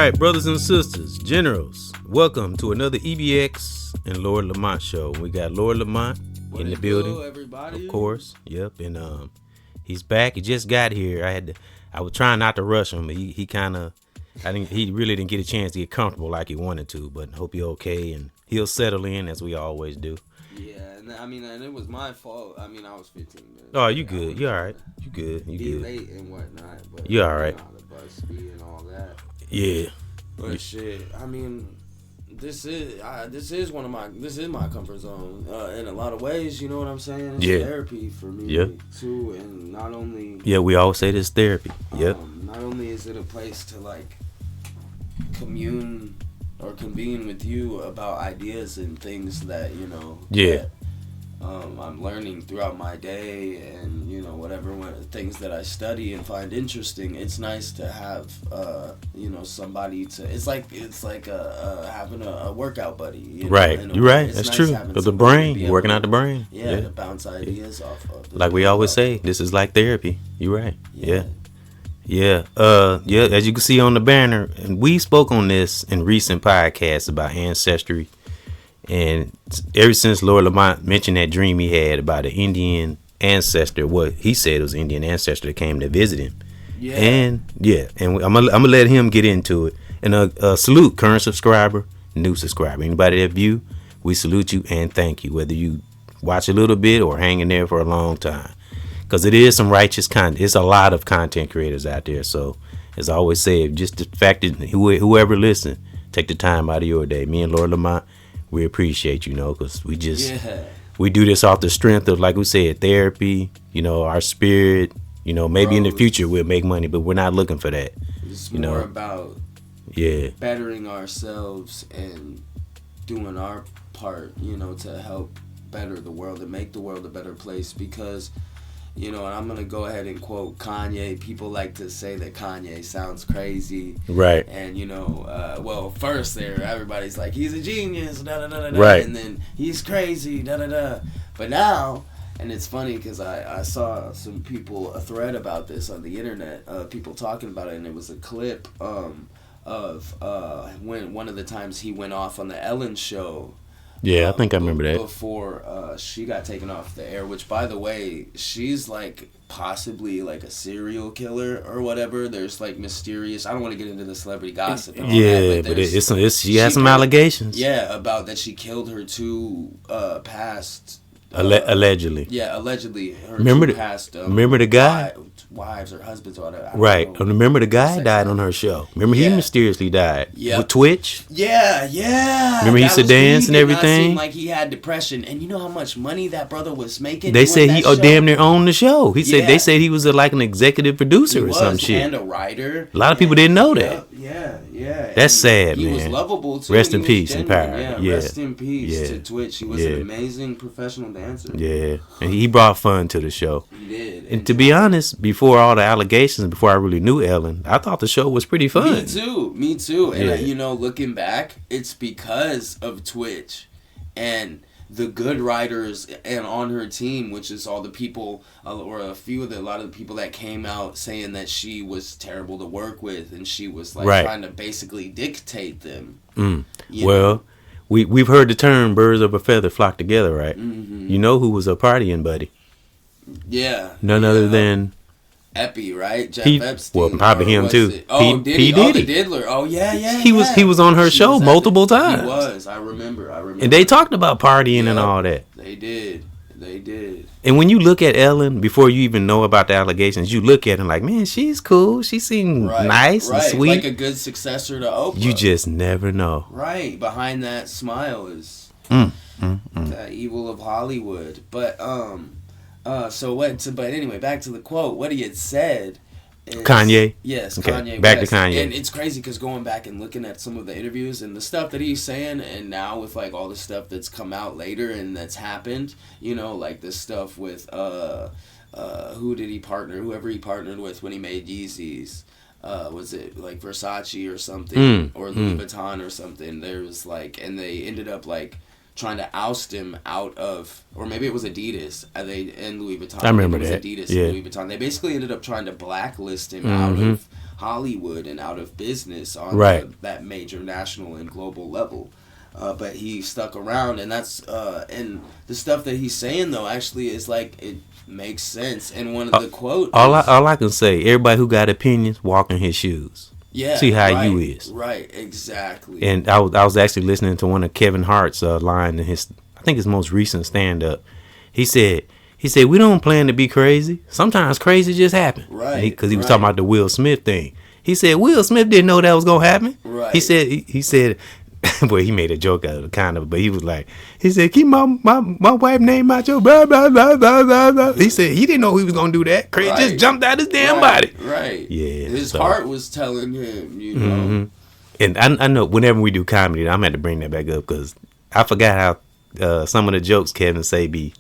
right, brothers and sisters, generals, welcome to another EBX and Lord Lamont show. We got Lord Lamont in the building, everybody? Of course. Yep, and he's back. He just got here. I was trying not to rush him. He really didn't get a chance to get comfortable like he wanted to, but hope you're okay and he'll settle in as we always do. Yeah, and it was my fault. I was 15 minutes. Oh, you good? You all right? You good? You good? Late and whatnot, but you all right? The bus speed and all that. Yeah. But shit, this is my comfort zone in a lot of ways. You know what I'm saying? It's therapy for me too, and not only. Yeah, we always say this therapy. Yep. Not only is it a place to like commune or convene with you about ideas and things that that, I'm learning throughout my day, and whatever things that I study and find interesting. It's nice to have somebody to. It's like having a workout buddy. Right, you're right. That's nice true. The brain, working out the brain. Yeah, to bounce ideas off of. Like we always say, this is like therapy. You're right. Yeah. As you can see on the banner, and we spoke on this in recent podcasts about ancestry, and ever since Lord Lamont mentioned that dream he had about an Indian ancestor, what he said it was an Indian ancestor that came to visit him. I'm gonna let him get into it. And salute current subscriber, new subscriber, anybody that view, we salute you and thank you, whether you watch a little bit or hang in there for a long time. Because it is some righteous content. It's a lot of content creators out there. So, as I always say, just the fact that whoever listen, take the time out of your day. Me and Lord Lamont, we appreciate because we do this off the strength of, like we said, therapy. Our spirit. Maybe in the future we'll make money, but we're not looking for that. It's more about bettering ourselves and doing our part. To help better the world and make the world a better place because. And I'm going to go ahead and quote Kanye. People like to say that Kanye sounds crazy. Right. And, first there, everybody's like, he's a genius, da-da-da-da-da. Right. And then he's crazy, da-da-da. But now, and it's funny because I saw some people, a thread about this on the internet, people talking about it, and it was a clip of when one of the times he went off on the Ellen show. Yeah, I think I remember that. Before she got taken off the air, which, by the way, she's like possibly like a serial killer or whatever. There's like mysterious. I don't want to get into the celebrity gossip. And all that, but she has some allegations. Yeah, about that she killed her two past. Allegedly. Yeah, allegedly. Remember the guy? Wives or husbands or whatever. Right. Remember the guy died on her show. Remember he mysteriously died with Twitch? Yeah. Remember he used to dance and everything? Seemed like he had depression. And you know how much money that brother was making? They said he damn near owned the show. They said he was like an executive producer or some shit. And a writer. A lot of people didn't know that. Yeah. That's sad, man. He was lovable too. Rest in peace and power. Yeah, rest in peace to Twitch. He was an amazing professional dancer. Yeah. And he brought fun to the show. He did. And to be honest, before all the allegations, before I really knew Ellen, I thought the show was pretty fun. Me too. And looking back, it's because of Twitch and the good writers and on her team, which is all the people or a lot of the people that came out saying that she was terrible to work with and she was trying to basically dictate them. We've heard the term "birds of a feather flock together," right? Mm-hmm. You know who was a partying buddy? Yeah. None other than Epi, right? Jeff Epstein. Well, probably him too. P. Diddy. Oh, the Diddler. Oh, yeah. He was on her show multiple times. He was. I remember. And they talked about partying and all that. They did. And when you look at Ellen, before you even know about the allegations, you look at her like, man, she's cool. She seemed nice and sweet. Like a good successor to Oprah. You just never know. Right. Behind that smile is the evil of Hollywood. But but anyway, back to the quote. What he had said is, Kanye? Yes, okay. Kanye Back West. to Kanye. And it's crazy because going back and looking at some of the interviews and the stuff that he's saying, and now with like all the stuff that's come out later and that's happened, like this stuff with whoever he partnered with when he made Yeezys. Was it like Versace or something or Louis Vuitton or something? There was and they ended up trying to oust him out of, or maybe it was Adidas and Louis Vuitton. I remember that. Adidas and Louis Vuitton. They basically ended up trying to blacklist him out of Hollywood and out of business on that major national and global level. But he stuck around, and that's and the stuff that he's saying though actually is like it makes sense. And one of the quotes, all I can say, everybody who got opinions, walk in his shoes. Yeah, see how you is. Right, exactly. And I was actually listening to one of Kevin Hart's line in his, I think his most recent stand up. He said we don't plan to be crazy. Sometimes crazy just happen. Right. Because he was talking about the Will Smith thing. He said Will Smith didn't know that was gonna happen. Right. He said. Well, he made a joke out of it, kind of, but he was like, he said, keep my wife name out your blah, blah, blah, blah, blah, blah. He said he didn't know he was going to do that. Crazy just jumped out his damn body. Right. Yeah. His heart was telling him, you know. Mm-hmm. And I know whenever we do comedy, I'm going to have to bring that back up because I forgot how some of the jokes Kevin say be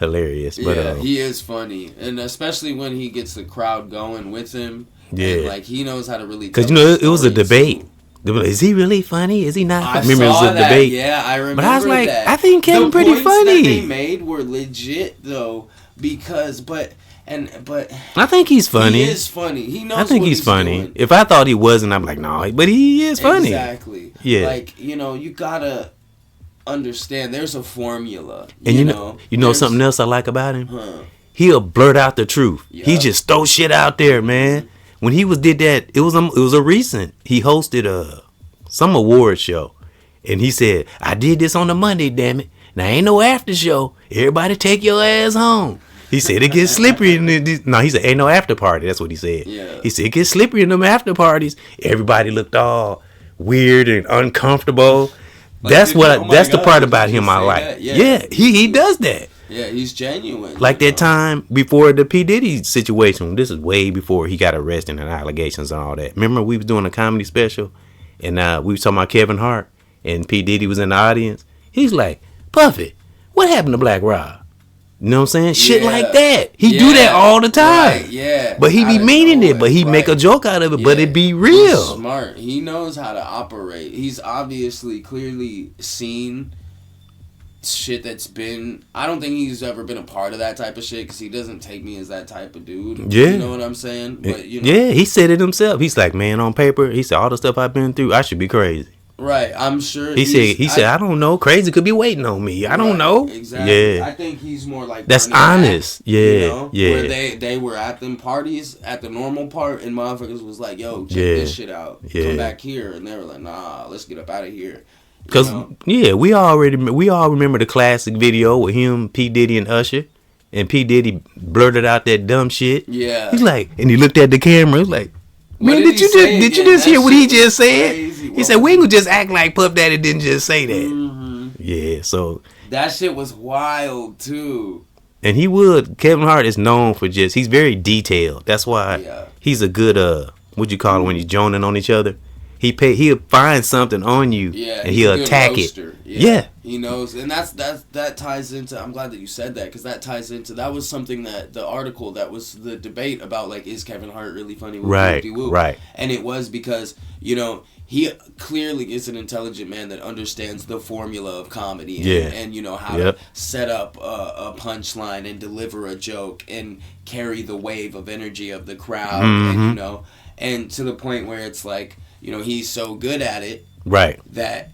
hilarious. But, yeah, he is funny. And especially when he gets the crowd going with him. Yeah. And, like, he knows how to really tell. Because, it was a debate. Too. Is he really funny? Is he not? I remember it was a debate. Yeah, I remember. But I was like, that. I think Kevin pretty funny. The points that they made were legit though, because I think he's funny. He is funny. He knows. I think he's funny. Doing. If I thought he wasn't, I'm like, no, but he is funny. Exactly. Yeah. Like, you know, you gotta understand. There's a formula. And you know something else I like about him? He'll blurt out the truth. Yep. He just throw shit out there, man. When he did that, it was a recent. He hosted some award show, and he said, "I did this on a Monday, damn it. Now ain't no after show. Everybody take your ass home." He said it gets slippery. No, he said ain't no after party. That's what he said. Yeah. He said it gets slippery in them after parties. Everybody looked all weird and uncomfortable. Like, that's the part about him I like. Yeah, he does that. Yeah, he's genuine. Like that time before the P. Diddy situation. This is way before he got arrested and allegations and all that. Remember we was doing a comedy special and we was talking about Kevin Hart and P. Diddy was in the audience. He's like, Puffy, what happened to Black Rob? You know what I'm saying? Yeah. Shit like that. He do that all the time. Right, yeah. But he be meaning it, but he make a joke out of it, but it be real. He's smart. He knows how to operate. He's obviously clearly seen shit that's been. I don't think he's ever been a part of that type of shit because he doesn't take me as that type of dude. Yeah, you know what I'm saying. But you know, yeah, he said it himself. He's like, man, on paper, he said all the stuff I've been through, I should be crazy. Right, I'm sure. He said I don't know, crazy could be waiting on me. I don't know. Exactly. Yeah, I think he's more like that's honest. Yeah, you know, yeah. Where they were at them parties at the normal part, and motherfuckers was like, "Yo, check this shit out. Come back here," and they were like, "Nah, let's get up out of here." Because, we all remember the classic video with him, P. Diddy, and Usher. And P. Diddy blurted out that dumb shit. Yeah. He's like, and he looked at the camera. He's like, man, did you just hear what he just said? He said, we ain't gonna just act like Puff Daddy didn't just say that. Mm-hmm. Yeah, so. That shit was wild, too. And Kevin Hart is known for he's very detailed. That's why he's a good, what'd you call it when you're joning on each other? He'll find something on you and he'll attack it. Yeah. He knows, and that ties into. I'm glad that you said that because that ties into. That was something that the article that was the debate about, like, is Kevin Hart really funny? Right. And it was because he clearly is an intelligent man that understands the formula of comedy and how to set up a punchline and deliver a joke and carry the wave of energy of the crowd and and to the point where it's like. He's so good at it, right? That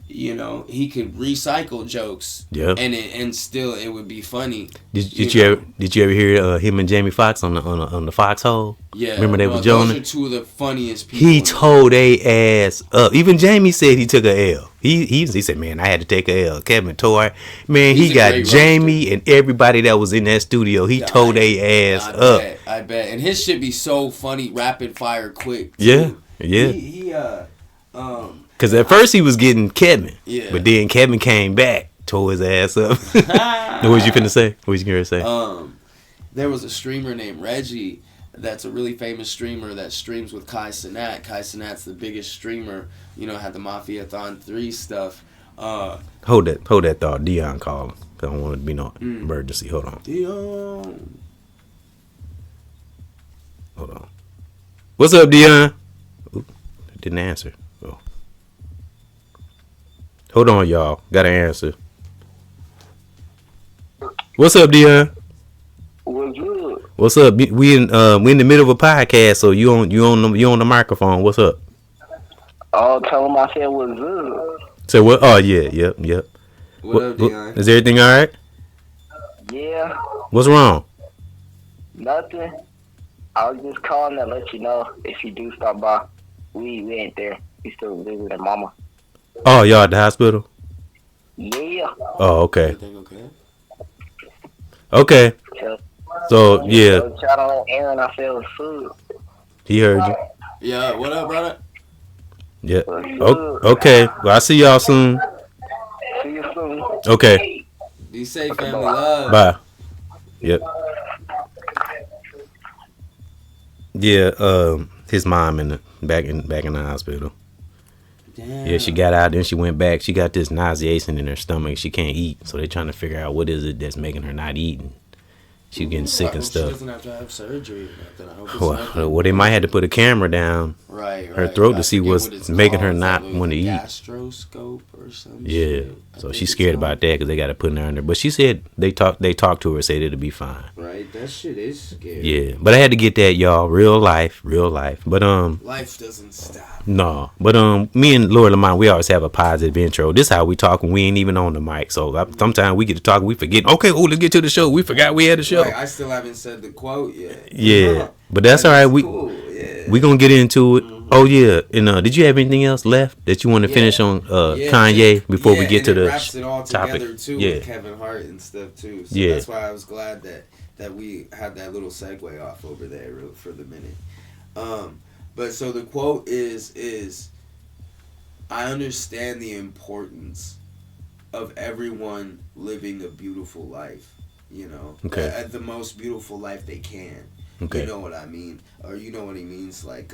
he could recycle jokes, and still it would be funny. Did you ever hear him and Jamie Foxx on the Foxhole? Yeah, remember they was joning? Those are two of the funniest people. He tore they ass up. Even Jamie said he took a L. He said, man, I had to take a L. Kevin tore. Man, he got Jamie roaster. And everybody that was in that studio. He tore they ass up. I bet, and his shit be so funny, rapid fire, quick. Too. Yeah. Yeah. Because at first he was getting Kevin. Yeah. But then Kevin came back, tore his ass up. What was you finna say? What was you gonna say? There was a streamer named Reggie that's a really famous streamer that streams with Kai Cenat. Kai Cenat's the biggest streamer, had the Mafia-thon 3 stuff. Hold that thought. Dion calling. I don't want it to be no emergency. Hold on. Dion. Hold on. What's up, Dion? Didn't answer. Oh. Hold on, y'all. Got an answer. What's up, Dion? What's good? What's up? We in the middle of a podcast, so you on the microphone. What's up? Oh, tell him I said what's up. So what? Oh yeah, yep. What up, Dion? Is everything all right? Yeah, What's wrong? nothing. I was just calling to let you know if you do stop by. We ain't there. We still visiting mama. Oh, y'all at the hospital? Yeah. Oh, okay. Everything okay? Okay. So yeah, So try to let Aaron I said what's up. he heard you. Yeah, what up, brother? Yeah. Okay. Well, I'll see y'all soon. See you soon. Okay. Be safe, family love. Bye. Yep. Yeah. His mom back in the hospital. Damn. Yeah, she got out, then she went back. She got this nauseation in her stomach. She can't eat, so they're trying to figure out what is it that's making her not eating. She's getting sick and She stuff. doesn't have to have surgery or nothing. I hope it's nothing. Well, they might have to put a camera down Right. her throat to I see forget what's what it's making her called. not It's like want to a eat. gastroscope or something. Yeah, so she's scared about that because they got to put her under. But she said they talked to her, said it'll be fine. Right, that shit is scary. Yeah, but I had to get that, y'all. Real life. But Life doesn't stop. no. But me and Lord Lamont, we always have a positive intro. This is how we talk when we ain't even on the mic. So sometimes we get to talk, we forget. Okay, let's get to the show. We forgot we had a show. Like, I still haven't said the quote yet. Yeah, but that's all right. Cool. Yeah. We gonna get into it. Oh yeah, and did you have anything else left that you want to finish on Kanye before we get to and it the wraps it all topic? together too Yeah, with Kevin Hart and stuff too. So Yeah. that's why I was glad that we had that little segue off over there for the minute. But so the quote is I understand the importance of everyone living a beautiful life, you know, Okay. at the most beautiful life they can. Okay. You know what I mean, or you know what he means. Like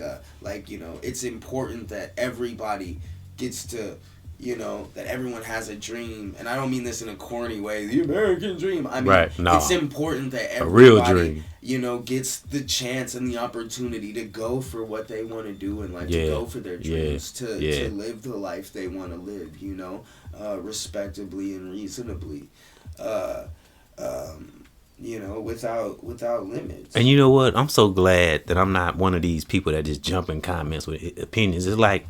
you know, it's important that everybody gets to, you know, that everyone has a dream, and I don't mean this in a corny way, the American dream. I mean, Right, nah. it's important that A real everybody, dream. you know, gets the chance and the opportunity to go for what they want to do and like Yeah, to go for their dreams, yeah. to live the life they want to live, you know, respectably and reasonably. You know, without limits. And you know what? I'm so glad that I'm not one of these people that just jump in comments with opinions. It's like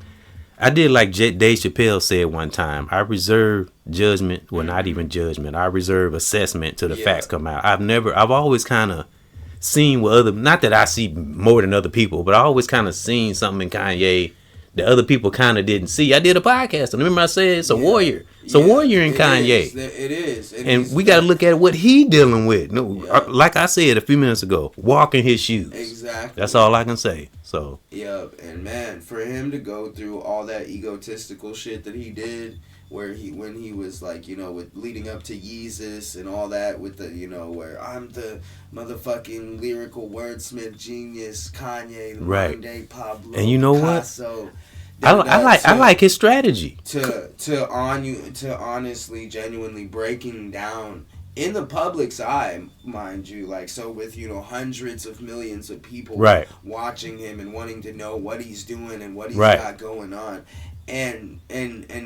I did, like Dave Chappelle said one time. I reserve judgment, well, not even judgment. I reserve assessment till the facts come out. I've always kind of seen what not that I see more than other people, but I always kind of seen something in Kanye that other people kind of didn't see. I did a podcast, and remember I said it's a warrior. It's a warrior in Kanye. It is. And we got to look at what he dealing with. No, like I said a few minutes ago, walk in his shoes. Exactly. That's all I can say. So. Yep. And man, for him to go through all that egotistical shit that he did, when he was like, you know, with leading up to Yeezus and all that, with the, you know, where I'm the motherfucking lyrical wordsmith genius, Kanye, the modern day Pablo, and you know Picasso. What? I like his strategy. To honestly, genuinely breaking down in the public's eye, mind you, like, so with, you know, hundreds of millions of people watching him and wanting to know what he's doing and what he's got going on. And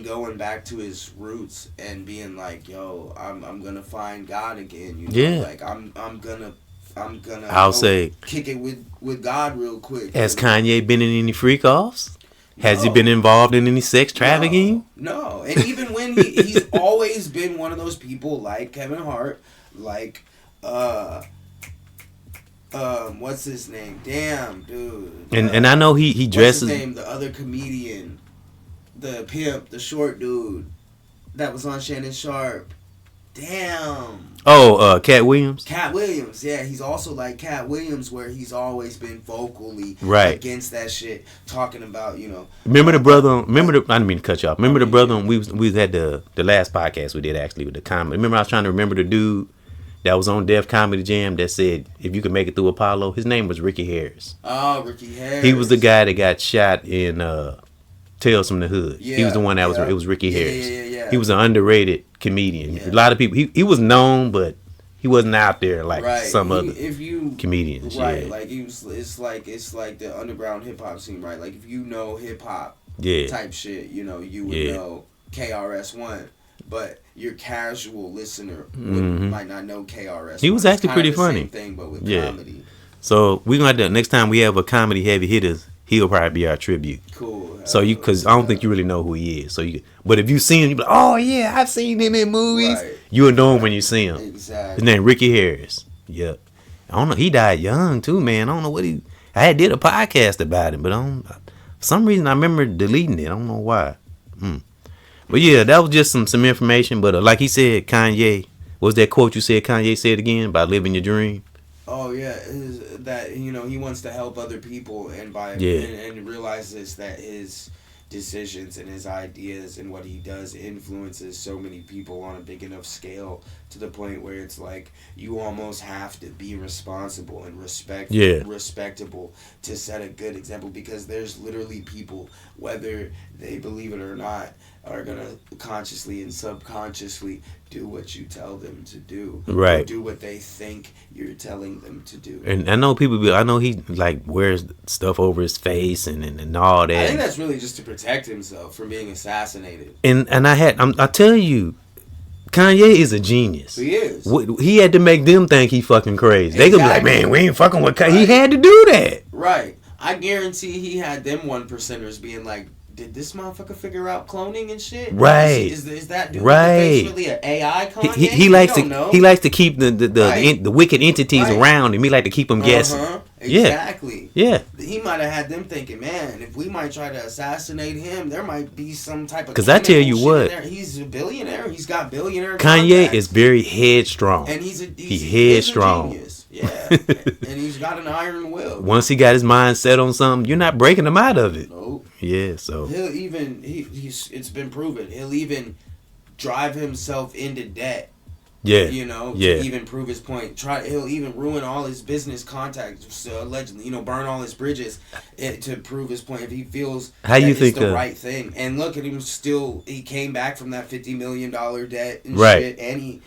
going back to his roots and being like, yo, I'm gonna find God again, you know, like I'm gonna I'll say kick it with God real quick. Has Kanye been in any freak offs? Has he been involved in any sex trafficking? No. And even when he's always been one of those people like Kevin Hart, like what's his name? Damn, dude. And I know he dresses. What's his name? The other comedian. The pimp, the short dude that was on Shannon Sharp. Damn. Oh, Cat Williams? Cat Williams, yeah. He's also like Cat Williams, where he's always been vocally against that shit, talking about, you know. Remember the brother, I didn't mean to cut you off. Remember the brother, we had the last podcast we did actually with the comedy. Remember I was trying to remember the dude that was on Def Comedy Jam that said, if you could make it through Apollo? His name was Ricky Harris. Oh, Ricky Harris. He was the guy that got shot in Tales from the Hood. He was the one that it was Ricky Harris. Yeah. He was an underrated comedian. A lot of people, he was known, but he wasn't out there like some other comedians. Right, like it's like the underground hip hop scene, right? Like if you know hip hop type shit, you know, you would know KRS-One. But your casual listener might not know KRS. He was actually pretty funny. Same thing, but with comedy. So we're gonna have to, next time we have a comedy heavy hitters, he'll probably be our tribute. Cool. So you, because I don't think you really know who he is. So you, but if you see him, you be like, oh yeah, I've seen him in movies. Right. You'll know him when you see him. Exactly. His name Ricky Harris. Yep. I don't know. He died young too, man. I don't know what he. I had did a podcast about him, but for some reason I remember deleting it. I don't know why. But yeah, that was just some information. But like he said, Kanye. What's that quote you said? Kanye said again about living your dream. Oh yeah, that he wants to help other people, and and realizes that his decisions and his ideas and what he does influences so many people on a big enough scale to the point where it's like you almost have to be responsible and respectable to set a good example, because there's literally people, whether they believe it or not, are gonna consciously and subconsciously do what you tell them to do, right? Or do what they think you're telling them to do. And I know I know he like wears stuff over his face and all that. I think that's really just to protect himself from being assassinated. And I tell you, Kanye is a genius. He is. He had to make them think he fucking crazy. They could be like, man, we ain't fucking with Kanye. Right. He had to do that. Right. I guarantee he had them 1%ers being like, did this motherfucker figure out cloning and shit? Right. Is that dude right. really an AI Kanye? He likes to keep the wicked entities around him. He like to keep them guessing. Exactly. Yeah. He might have had them thinking, man, if we might try to assassinate him, there might be some type of. Because I tell you what, he's a billionaire. He's got billionaire. Kanye contacts. Is very headstrong. And he's headstrong. A genius. Yeah. And he's got an iron will. Once he got his mind set on something, you're not breaking him out of it. Nope. Yeah. So he'll even it's been proven he'll even drive himself into debt. Yeah. To even prove his point. He'll even ruin all his business contacts, allegedly, burn all his bridges to prove his point if he feels it's the right thing. And look at him he came back from that $50 million debt and shit, and he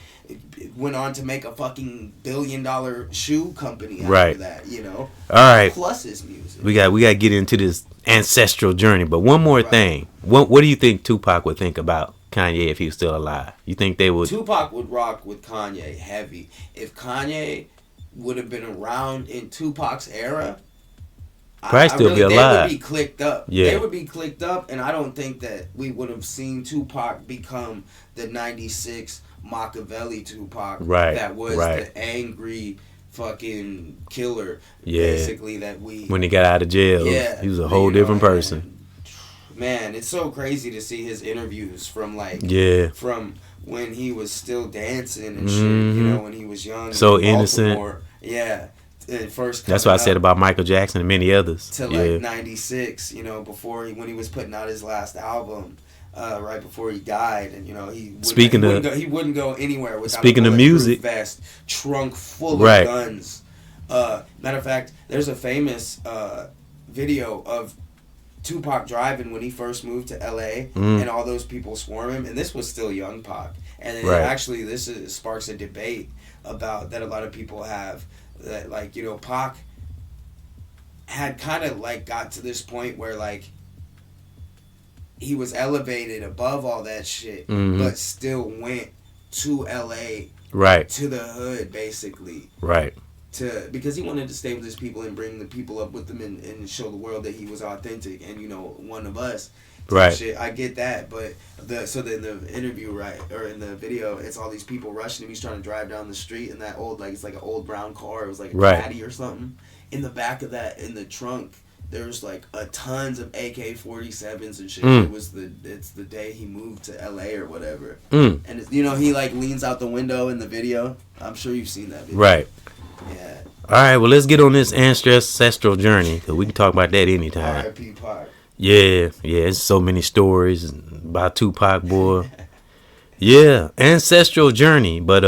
went on to make a fucking $1 billion shoe company after that, All right. Plus his music. We got to get into this ancestral journey. But one more thing. What do you think Tupac would think about Kanye if he was still alive? You think they would? Tupac would rock with Kanye heavy. If Kanye would have been around in Tupac's era, probably still be alive. They would be clicked up. Yeah. They would be clicked up, and I don't think that we would have seen Tupac become the 96 Machiavelli Tupac that was the angry fucking killer, basically, that when he got out of jail, he was a whole different person. Man, it's so crazy to see his interviews from from when he was still dancing and shit, when he was young, so innocent. First that's what I said about Michael Jackson and many others. To like 96, when he was putting out his last album, right before he died, and he wouldn't go anywhere without a bulletproof vest, trunk full of guns. Matter of fact, there's a famous video of Tupac driving when he first moved to LA, and all those people swarm him, and this was still young Pac, and actually this sparks a debate about that a lot of people have, that Pac had kind of got to this point where he was elevated above all that shit, but still went to LA, to the hood, basically, because he wanted to stay with his people and bring the people up with him and show the world that he was authentic and one of us. Shit. I get that, but in the interview, or in the video, it's all these people rushing him. He's trying to drive down the street, and that old it's like an old brown car. It was like a caddy or something. In the back of that, in the trunk, there's a tons of AK-47s and shit. It's the day he moved to LA or whatever. And it's, he leans out the window in the video. I'm sure you've seen that video. Right. Yeah. All right, well, let's get on this ancestral journey, because we can talk about that anytime. R.I.P. Pac. Yeah, there's so many stories about Tupac, boy. Yeah, ancestral journey, but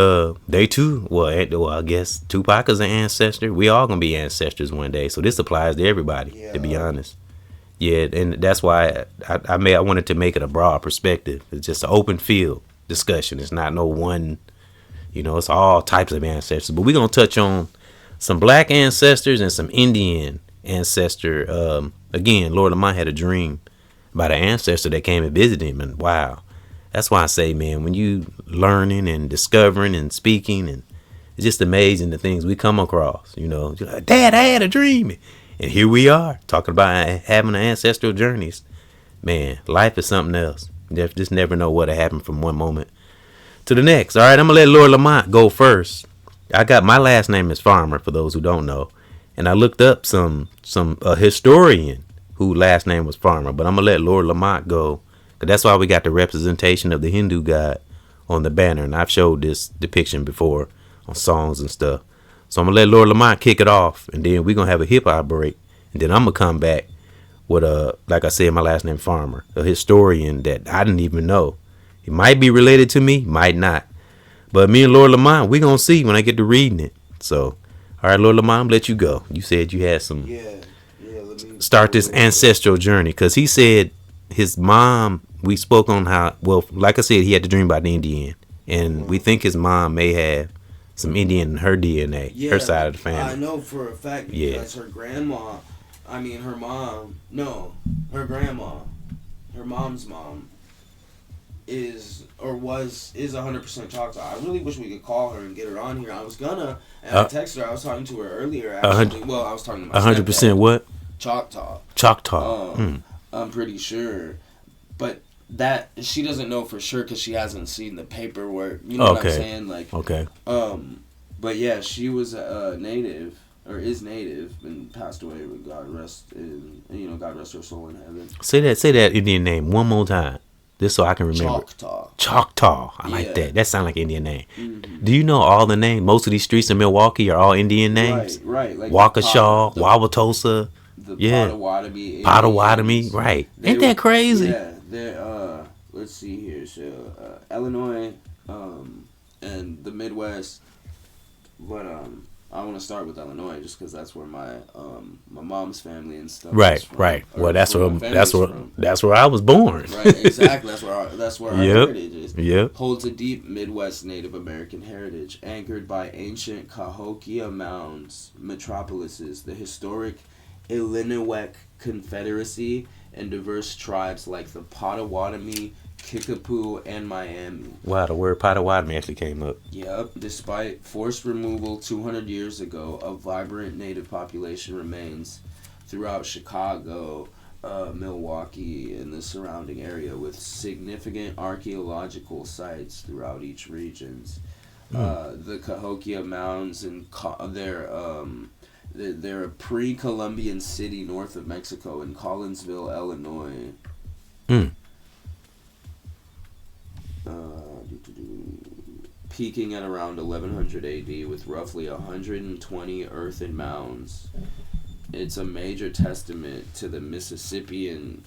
they too, I guess Tupac is an ancestor. We all gonna be ancestors one day, so this applies to everybody, to be honest. Yeah, and that's why I wanted to make it a broad perspective. It's just an open field discussion. It's not no one, it's all types of ancestors. But we're gonna touch on some black ancestors and some Indian ancestor. Again, Lord Lamont had a dream about an ancestor that came and visited him, and wow, That's why I say, man, when you learning and discovering and speaking, and it's just amazing the things we come across. You know, like, Dad, I had a dream, and here we are talking about having ancestral journeys. Man, life is something else. You just never know what'll happen from one moment to the next. All right, I'm gonna let Lord Lamont go first. I got my last name is Farmer, for those who don't know, and I looked up some historian who last name was Farmer, but I'm gonna let Lord Lamont go. That's why we got the representation of the Hindu god on the banner. And I've showed this depiction before on songs and stuff. So I'm going to let Lord Lamont kick it off. And then we're going to have a hip hop break. And then I'm going to come back with, like I said, my last name Farmer, a historian that I didn't even know. He might be related to me, might not. But me and Lord Lamont, we're going to see when I get to reading it. So, all right, Lord Lamont, I'm going to let you go. You said you had some. Yeah, let me start this ancestral journey. Because he said his mom, we spoke on how, well, like I said, he had to dream about the Indian. And we think his mom may have some Indian in her DNA, her side of the family. I know for a fact because her grandma, her mom's mom is 100% Choctaw. I really wish we could call her and get her on here. I was gonna, and I texted her. I was talking to her earlier, actually. Well, I was talking to my 100% what? Choctaw. I'm pretty sure. But that she doesn't know for sure because she hasn't seen the paperwork. You know what I'm saying? Like, okay. But yeah, she was native or is native and passed away. With God rest her soul in heaven. Say that Indian name one more time, just so I can remember. Choctaw. I like that. That sounds like an Indian name. Mm-hmm. Do you know all the names? Most of these streets in Milwaukee are all Indian names. Right. Like Waukesha, Wauwatosa. Potawatomi, right? Ain't that crazy? Yeah, they're let's see here. So Illinois, and the Midwest, but I want to start with Illinois just because that's where my mom's family and stuff. Right. Well, that's where I was born. Right, exactly. That's where our heritage is. Yep. Holds a deep Midwest Native American heritage, anchored by ancient Cahokia mounds, metropolises, the historic Illinois Confederacy, and diverse tribes like the Potawatomi, Kickapoo, and Miami. Wow, the word Potawatomi actually came up. Yep. Despite forced removal 200 years ago, a vibrant native population remains throughout Chicago, Milwaukee, and the surrounding area, with significant archaeological sites throughout each regions. The Cahokia Mounds and they're a pre-Columbian city north of Mexico in Collinsville, Illinois. Peaking at around 1100 AD with roughly 120 earthen mounds. It's a major testament to the Mississippian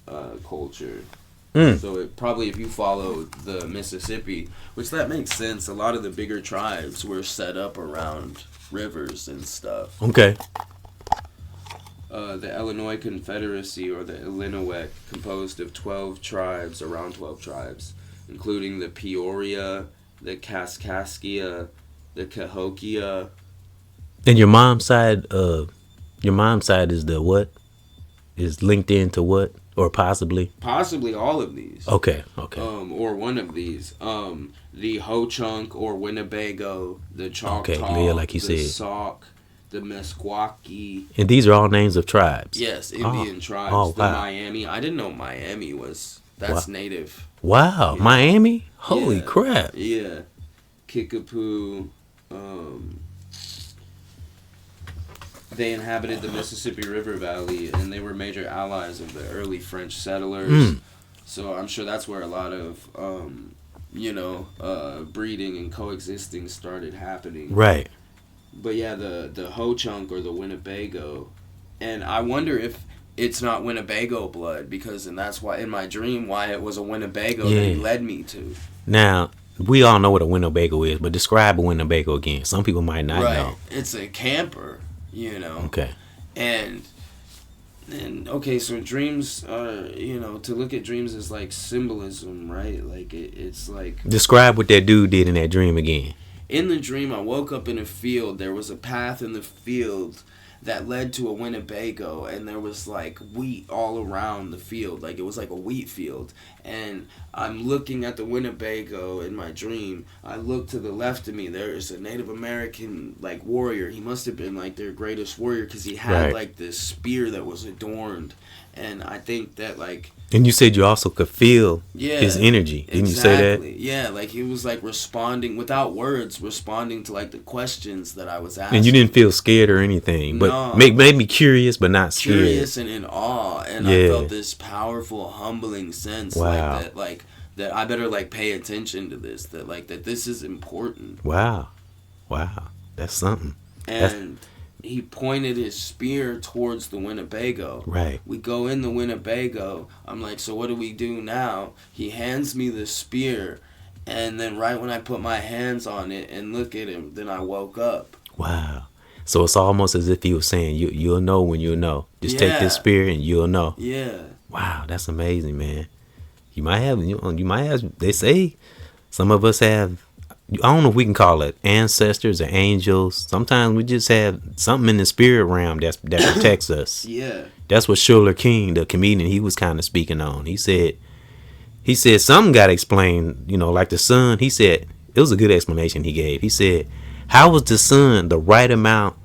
culture. So it probably, if you follow the Mississippi, which that makes sense, a lot of the bigger tribes were set up around rivers and stuff. Okay. The Illinois Confederacy, or the Illinois, composed of 12 tribes, including the Peoria, the Kaskaskia, the Cahokia. And your mom's side is the what? Is linked into what? Or possibly all of these. Okay. Or one of these. The Ho-Chunk or Winnebago, the Choctaw, like you the said. Sauk, the Meskwaki. And these are all names of tribes. Yes, Indian tribes. Oh, wow. The Miami. I didn't know Miami was. That's native. Wow, yeah. Miami? Holy crap. Yeah. Kickapoo. They inhabited the Mississippi River Valley, and they were major allies of the early French settlers. So I'm sure that's where a lot of, breeding and coexisting started happening. Right. But yeah, the Ho-Chunk or the Winnebago, and I wonder if it's not Winnebago blood, and that's why in my dream why it was a Winnebago that he led me to. Now, we all know what a Winnebago is, but describe a Winnebago again. Some people might not know. It's a camper. Okay. And okay, so dreams are, to look at dreams is like symbolism, right? Like it's like. Describe what that dude did in that dream again. In the dream, I woke up in a field. There was a path in the field that led to a Winnebago, and there was like wheat all around the field, like it was like a wheat field. And I'm looking at the Winnebago in my dream. I look to the left of me, there is a Native American like warrior. He must have been like their greatest warrior, because he had like this spear that was adorned. And I think that like, and you said you also could feel his energy. Didn't you say that? Yeah, like he was like responding without words, responding to like the questions that I was asking. And you didn't feel scared or anything, but made me curious, but not scared. Curious and in awe, and I felt this powerful, humbling sense, like that I better like pay attention to this, that this is important. Wow, that's something. And he pointed his spear towards the Winnebago. Right. We go in the Winnebago. I'm like, so what do we do now? He hands me the spear, and then right when I put my hands on it and look at him, then I woke up. Wow. So it's almost as if he was saying, you'll know when you'll know. Just take this spear and you'll know. Yeah. Wow, that's amazing, man. You might have, they say some of us have, I don't know if we can call it ancestors or angels. Sometimes we just have something in the spirit realm that protects us. Yeah. That's what Shola King, the comedian, he was kind of speaking on. He said something got explained, like the sun. He said, it was a good explanation he gave. He said, how was the sun the right amount,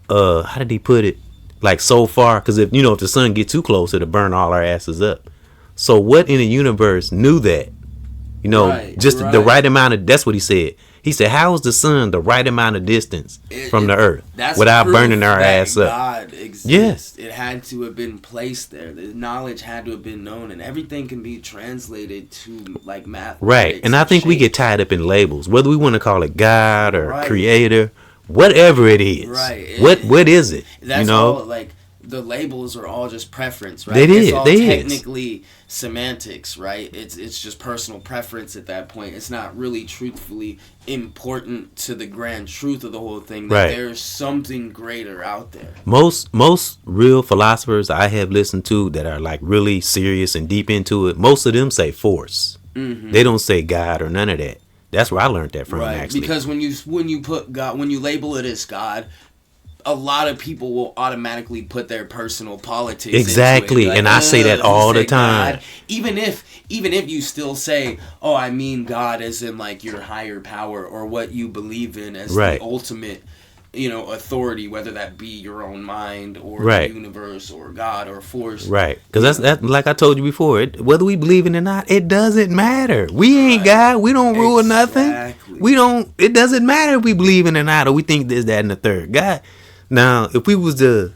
how did he put it? Like so far, because if the sun get too close, it'll burn all our asses up. So what in the universe knew that? The right amount of, that's what he said. He said, how is the sun the right amount of distance from the earth without burning our ass up? God exists. It had to have been placed there. The knowledge had to have been known, and everything can be translated to like math. Right. And I think we get tied up in labels, whether we want to call it God or creator, whatever it is. Right. What is it? That's all, like, the labels are all just preference, right? It's all technically semantics, right? It's just personal preference at that point. It's not really truthfully important to the grand truth of the whole thing, that there's something greater out there. Most real philosophers I have listened to that are like really serious and deep into it, most of them say force. Mm-hmm. They don't say God or none of that. That's where I learned that from, actually. Because when you put God, when you label it as God, a lot of people will automatically put their personal politics exactly into it. And I say that all the time. God. Even if you still say, oh, I mean God as in like your higher power or what you believe in as the ultimate authority, whether that be your own mind or the universe or God or force. Right. Because that's like I told you before, whether we believe in it or not, it doesn't matter. We ain't God. We don't rule nothing. It doesn't matter if we believe in it or not, or we think this, that, and the third. God. Now, if we was to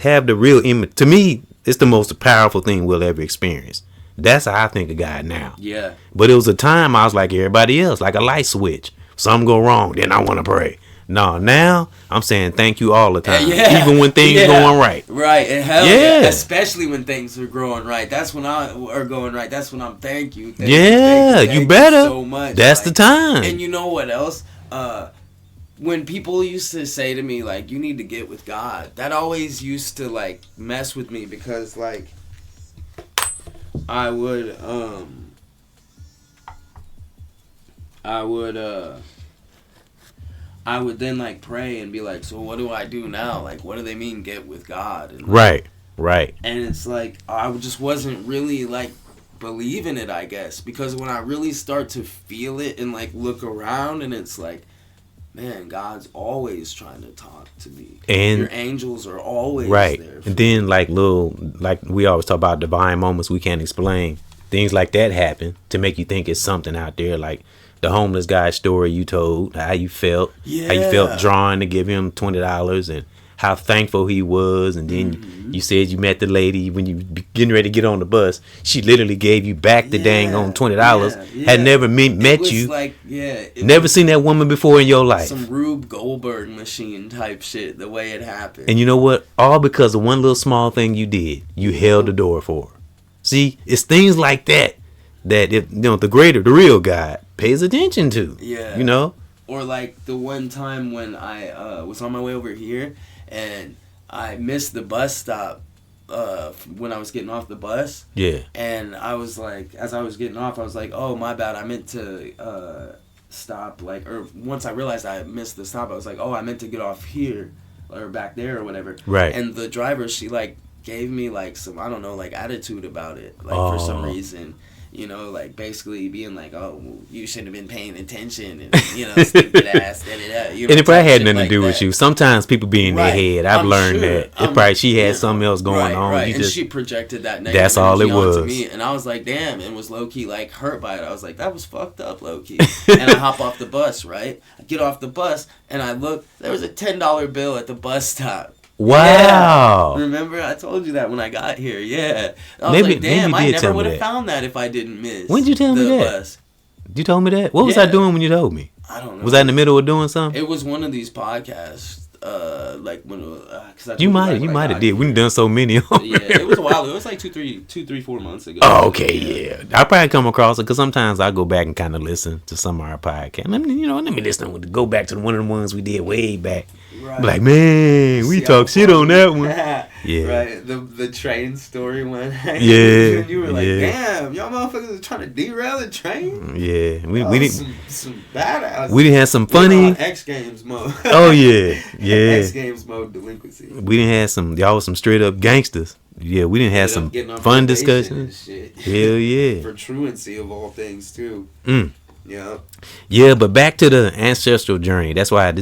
have the real image, to me, it's the most powerful thing we'll ever experience. That's how I think of God now. Yeah. But it was a time I was like everybody else, like a light switch. Something go wrong, then I want to pray. No, now I'm saying thank you all the time, even when things going right. Right, and hell yeah, especially when things are growing right. That's when are going right. That's when I'm thank you. Thank you better. So much. That's the time. And you know what else? When people used to say to me, like, you need to get with God, that always used to, like, mess with me because, like, I would then, like, pray and be like, so what do I do now? Like, what do they mean get with God? And, like, right. And it's like, I just wasn't really, like, believing it, I guess. Because when I really start to feel it and, like, look around and it's like, man, God's always trying to talk to me. And your angels are always there. And then like we always talk about divine moments we can't explain. Things like that happen to make you think it's something out there. Like the homeless guy story you told, how you felt drawn to give him $20 and how thankful he was. And then you said you met the lady when you getting ready to get on the bus. She literally gave you back the dang on $20. Had never met you. Like, never seen that woman before in your life. Some Rube Goldberg machine type shit, the way it happened. And you know what? All because of one little small thing you did. You held the door for her. See, it's things like that if the real God pays attention to. Yeah. Or like the one time when I was on my way over here and I missed the bus stop when I was getting off the bus. Yeah. And I was like, as I was getting off, I was like, oh, my bad. I meant to stop. Like, or once I realized I missed the stop, I was like, oh, I meant to get off here. or back there or whatever. Right. And the driver, she like gave me like some, I don't know, like attitude about it, like for some reason. You know, like basically being like, oh, well, you should have been paying attention, and you know, stupid ass. You know, and it probably had nothing like to do with you. Sometimes people be in their head. I've learned that. It probably she had something else going on. Right. And she projected that negative that's all it was. Me, and I was like, damn, and was low key like hurt by it. I was like, that was fucked up, low key. And I hop off the bus. Right, I get off the bus, and I look. There was a $10 bill at the bus stop. Wow. Yeah. Remember, I told you that when I got here. Yeah. I was like, damn, I never would have found that if I didn't miss. When did you tell me that? Bus. You told me that? What was I doing when you told me? I don't know. Was I in the middle of doing something? It was one of these podcasts. Like when you might have did. We've done so many. Yeah, it was a while ago. It was like 4 months ago. Oh, okay, yeah. I probably come across it because sometimes I go back and kind of listen to some of our podcasts. Let me listen. Go back to one of the ones we did way back. Right. Like, man, we talk shit on that one. Yeah. Right. The train story one. Yeah. You were like, damn, y'all motherfuckers are trying to derail the train. Yeah. We didn't. Some badass. We didn't have some funny. X Games mode. Oh yeah. Yeah. X Games mode delinquency. We didn't have some. Y'all was some straight up gangsters. Yeah. We didn't have some fun discussions. Hell yeah. For truancy of all things too. Yeah. Yeah, but back to the ancestral journey. That's why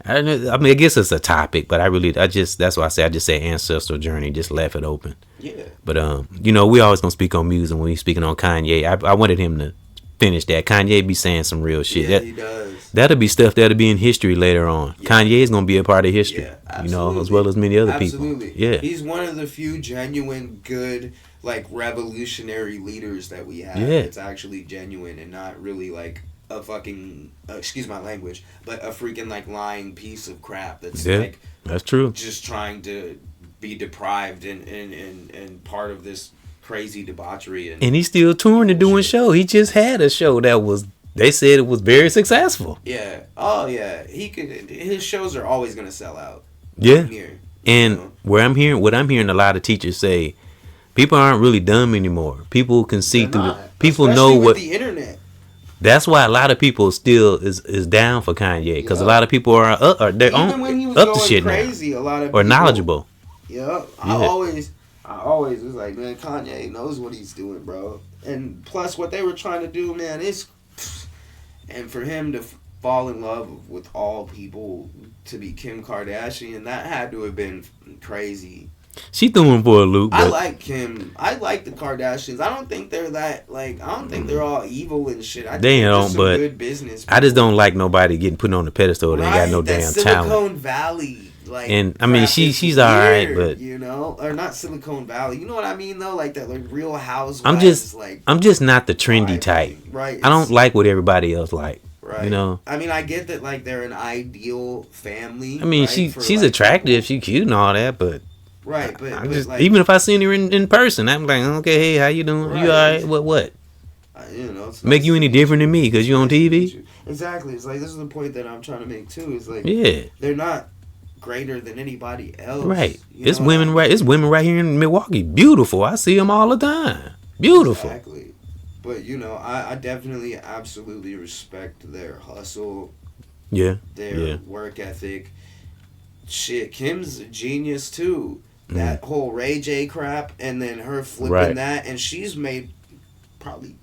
I mean, I guess it's a topic, but that's why I say ancestral journey. Just left it open. Yeah. But we always gonna speak on music when we speaking on Kanye. I wanted him to finish that. Kanye be saying some real shit. Yeah, he does. That'll be stuff that'll be in history later on. Yeah. Kanye is gonna be a part of history. Yeah, absolutely. As well as many other people. Absolutely. Yeah. He's one of the few genuine good, like, revolutionary leaders that we have. Yeah. It's actually genuine and not really like a fucking excuse my language, but a freaking like lying piece of crap that's like that's true. Just trying to be deprived and part of this crazy debauchery and he's still touring and doing show. He just had a show that they said it was very successful. Yeah. Oh yeah. His shows are always gonna sell out. Yeah. And what I'm hearing a lot of teachers say, people aren't really dumb anymore. People can see through people know what the internet. That's why a lot of people still is down for Kanye because a lot of people are they're even up to shit crazy, now. A lot of or knowledgeable. Yeah, I always was like, man, Kanye knows what he's doing, bro. And plus, what they were trying to do, man, is, and for him to fall in love with all people to be Kim Kardashian, that had to have been crazy. She threw him for a loop. I like Kim. I like the Kardashians. I don't think they're that, like, I don't think they're all evil and shit. I think they don't, some but good business people. I just don't like nobody getting put on the pedestal. They ain't got no damn talent. Silicon Valley. Like, and I mean, she's all right, but or not Silicon Valley. You know what I mean though, like that, like Real Housewives. I'm just not the trendy type. Right. I don't like what everybody else like. Right. You know. I mean, I get that, like they're an ideal family. I mean, she's attractive, she's cute and all that, but. Right, but like, even if I seen her in person, I'm like, okay, hey, how you doing? Right. You all right? What? It's make you any different than me because you on TV? Exactly. It's like this is the point that I'm trying to make too. Is like, they're not greater than anybody else. Right. It's women right. It's women right here in Milwaukee. Beautiful. I see them all the time. Beautiful. Exactly. But I definitely absolutely respect their hustle. Yeah. Their work ethic. Shit, Kim's a genius too. That whole Ray J crap, and then her flipping that, and she's made probably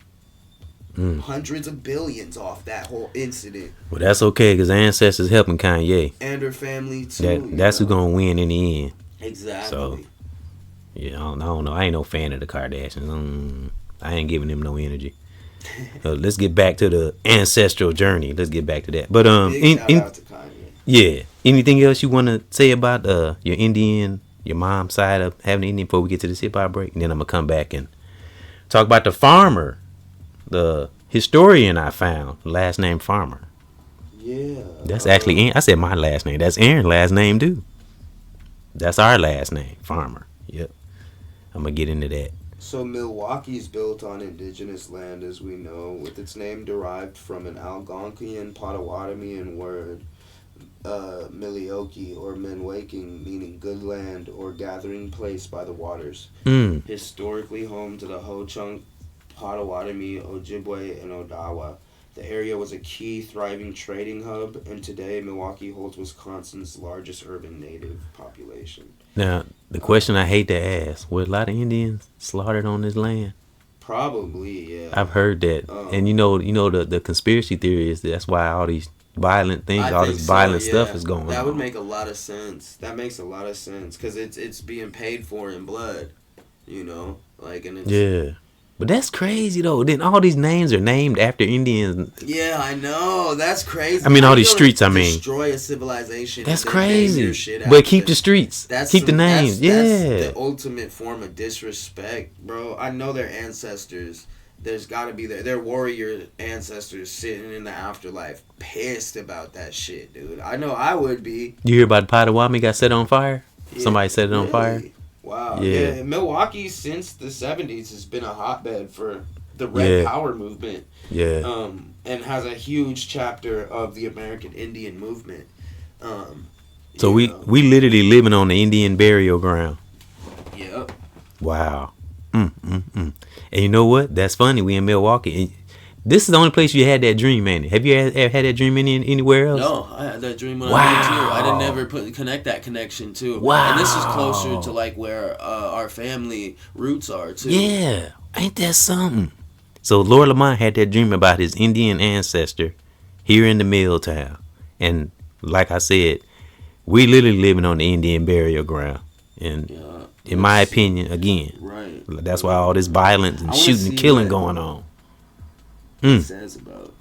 hundreds of billions off that whole incident. Well, that's okay because ancestors helping Kanye and her family too. That's who's gonna win in the end. Exactly. So, I don't know. I ain't no fan of the Kardashians. I ain't giving them no energy. Let's get back to the ancestral journey. Let's get back to that. But Big shout out to Kanye. Yeah. Anything else you want to say about your Indian? Your mom's side of having Indian before we get to this hip hop break, and then I'm gonna come back and talk about the farmer, the historian I found, last name Farmer. Yeah. That's actually I said my last name. That's Aaron's last name too. That's our last name, Farmer. Yep. I'm gonna get into that. So Milwaukee's built on indigenous land, as we know, with its name derived from an Algonquian Potawatomian word. Milwaukee or Menwaking, meaning good land or gathering place by the waters. Historically home to the Ho-Chunk, Potawatomi, Ojibwe, and Odawa. The area was a key, thriving trading hub, and today Milwaukee holds Wisconsin's largest urban native population. Now, the question I hate to ask: were a lot of Indians slaughtered on this land? Probably, yeah. I've heard that, and the conspiracy theory is that's why all these violent things, all this violent stuff is going on. That would make a lot of sense. That makes a lot of sense because it's being paid for in blood, like, and it's, yeah. But that's crazy though. Then all these names are named after Indians. Yeah, I know. That's crazy. I mean, all these streets. I mean, destroy a civilization. That's crazy. But keep the streets. Keep the names. That's the ultimate form of disrespect, bro. I know their ancestors. There's got to be their warrior ancestors sitting in the afterlife, pissed about that shit, dude. I know I would be. You hear about Potawatomi got set on fire? Yeah, somebody set it on fire. Wow. Yeah. Milwaukee since the 70s has been a hotbed for the Red Power movement. Yeah. And has a huge chapter of the American Indian movement. So we literally living on the Indian burial ground. Yep. Wow. And you know what? That's funny. We in Milwaukee. And this is the only place you had that dream, man. Have you ever had that dream anywhere else? No, I had that dream when I was too. I didn't ever connect that connection too. Wow. And this is closer to like where our family roots are too. Yeah. Ain't that something? So Lord Lamont had that dream about his Indian ancestor here in the Milltown. And like I said, we literally living on the Indian burial ground. And in my opinion, again, right. That's why all this violence and shooting and killing going on. Says about.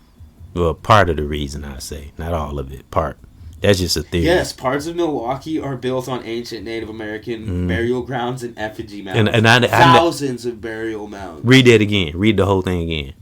Well, part of the reason I say, not all of it. Part. That's just a theory. Yes, parts of Milwaukee are built on ancient Native American burial grounds and effigy mounds. And thousands of burial mounds. Read that again. Read the whole thing again.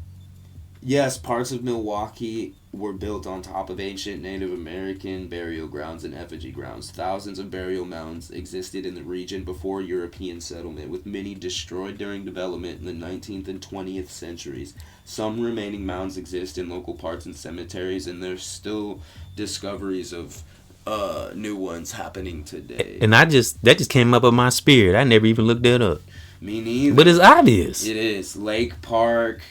Yes, parts of Milwaukee were built on top of ancient Native American burial grounds and effigy grounds. Thousands of burial mounds existed in the region before European settlement, with many destroyed during development in the 19th and 20th centuries. Some remaining mounds exist in local parks and cemeteries, and there's still discoveries of new ones happening today. And that just came up in my spirit. I never even looked that up. Me neither. But it's obvious. It is. Lake Park,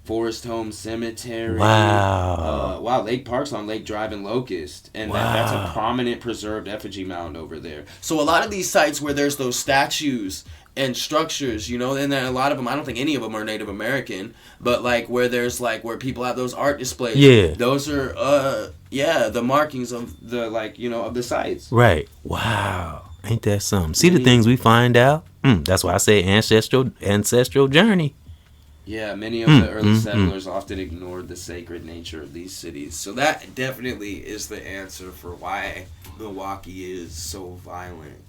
Forest Home Cemetery. Wow. Lake Park's on Lake Drive and Locust. And that's a prominent preserved effigy mound over there. So a lot of these sites where there's those statues and structures, and then a lot of them, I don't think any of them are Native American, but like where there's like where people have those art displays. Yeah. Those are the markings of the of the sites. Right. Wow. Ain't that something? See the things we find out? That's why I say ancestral journey. Yeah, many of the early settlers often ignored the sacred nature of these cities. So that definitely is the answer for why Milwaukee is so violent.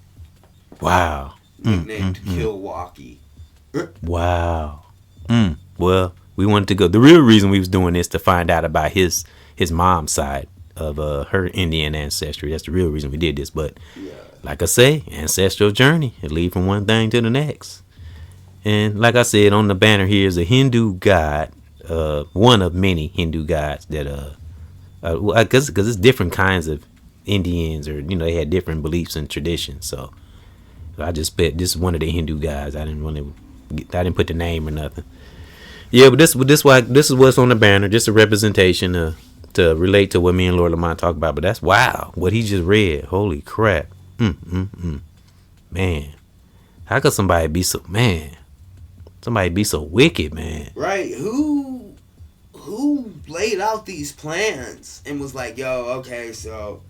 Wow. Nicknamed Milwaukee. Wow. Well, we wanted to go. The real reason we was doing this to find out about his mom's side of her Indian ancestry. That's the real reason we did this. But like I say, ancestral journey. It lead from one thing to the next. And like I said, on the banner here is a Hindu god, one of many Hindu gods that because it's different kinds of Indians, or they had different beliefs and traditions. So I just bet this is one of the Hindu gods. I didn't put the name or nothing. Yeah, but this is what's on the banner, just a representation to relate to what me and Lord Lamont talk about. But that's wow, what he just read. Holy crap. Man, how could somebody be so wicked, man? Right. Who laid out these plans and was like, yo, okay, so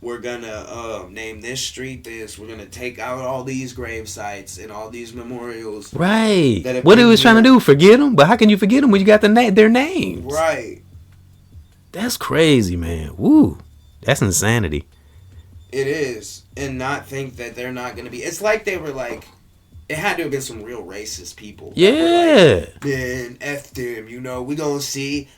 we're gonna name this street this, we're gonna take out all these grave sites and all these memorials. Right. What he was trying to do, forget them? But how can you forget them when you got their names? Right. That's crazy, man. Woo. That's insanity. It is. And not think that they're not gonna be. It's like they were like, it had to have been some real racist people. Yeah. Like, man, F them, we gonna see.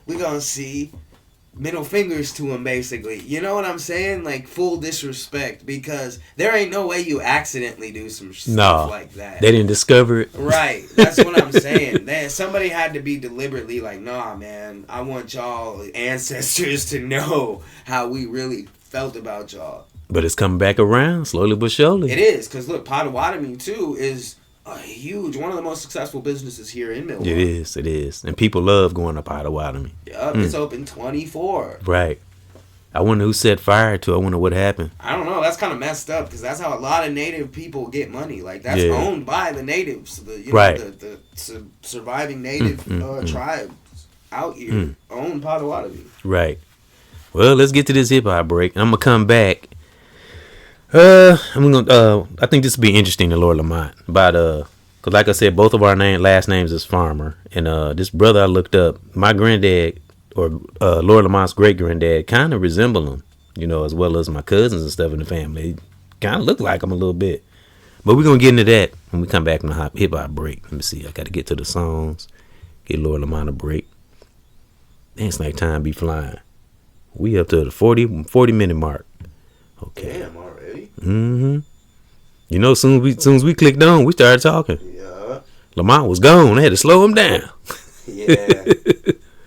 Middle fingers to them, basically. You know what I'm saying? Like, full disrespect, because there ain't no way you accidentally do some stuff like that. They didn't discover it. Right. That's what I'm saying. Somebody had to be deliberately like, nah, man, I want y'all ancestors to know how we really felt about y'all. But it's coming back around, slowly but surely. It is, because look, Potawatomi, too, is a huge, one of the most successful businesses here in Milwaukee. It is. And people love going to Potawatomi. Yup, it's open 24. Right. I wonder who set fire to it. I wonder what happened. I don't know. That's kind of messed up because that's how a lot of native people get money. Like, that's owned by the natives. The surviving native tribes out here own Potawatomi. Right. Well, let's get to this hip-hop break. I'm going to come back. I think this will be interesting to Lord Lamont. Because like I said, both of our last names is Farmer. And this brother I looked up, my granddad, or Lord Lamont's great-granddad, kind of resemble him, as well as my cousins and stuff in the family. Kind of look like him a little bit. But we're going to get into that when we come back from the hip-hop break. Let me see. I got to get to the songs. Get Lord Lamont a break. Man, it's like time be flying. We up to the 40-minute mark. Okay. Damn, already? Mm-hmm. Soon as we clicked on, we started talking. Yeah. Lamont was gone. I had to slow him down. Yeah.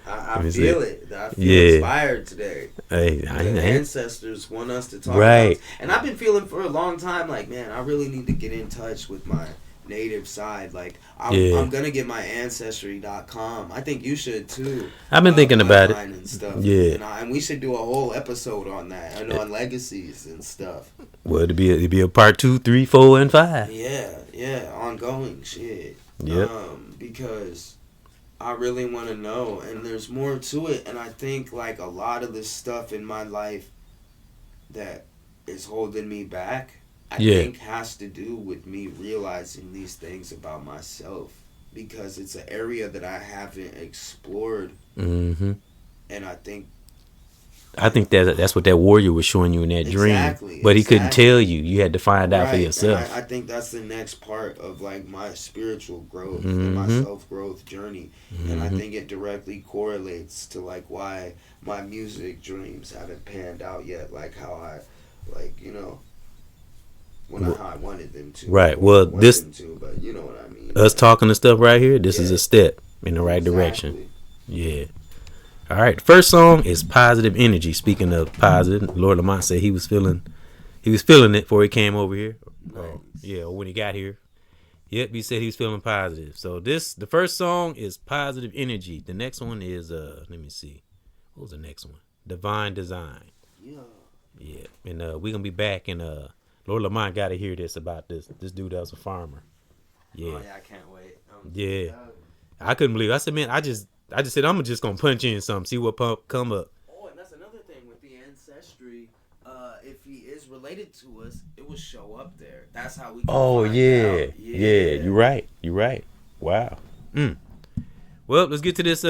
I feel it. I feel inspired today. Hey, the ancestors want us to talk about. And I've been feeling for a long time like, man, I really need to get in touch with my native side. Like, I'm going to get my Ancestry.com. I think you should too. I've been thinking about it. And stuff. Yeah. And we should do a whole episode on that and on legacies and stuff. Well, it'd be a part 2, 3, 4, and 5. Yeah. Ongoing shit. Yep. Because I really want to know, and there's more to it, and I think like a lot of this stuff in my life that is holding me back, I think has to do with me realizing these things about myself, because it's an area that I haven't explored, and I think that's what that warrior was showing you in that dream. But he couldn't tell you. You had to find out for yourself. And I think that's the next part of like my spiritual growth and my self-growth journey. And I think it directly correlates to like why my music dreams haven't panned out yet, like how I how I wanted them to. Right. Well, but you know what I mean. Us talking and stuff right here, this is a step in the right direction. Yeah. All right, the first song is Positive Energy. Speaking of positive, Lord Lamont said he was feeling it before he came over here. Nice. When he got here. Yep, he said he was feeling positive. So the first song is Positive Energy. The next one is let me see. What was the next one? Divine Design. Yeah. And we're gonna be back, and Lord Lamont gotta hear this about this dude that was a farmer. Yeah. Oh yeah, I can't wait. I couldn't believe it. I said, man, I just said I'm just gonna punch in something, see what come up. Oh, and that's another thing with the ancestry. If he is related to us, it will show up there. That's how we can find out. Yeah. You're right. Wow. Well, let's get to this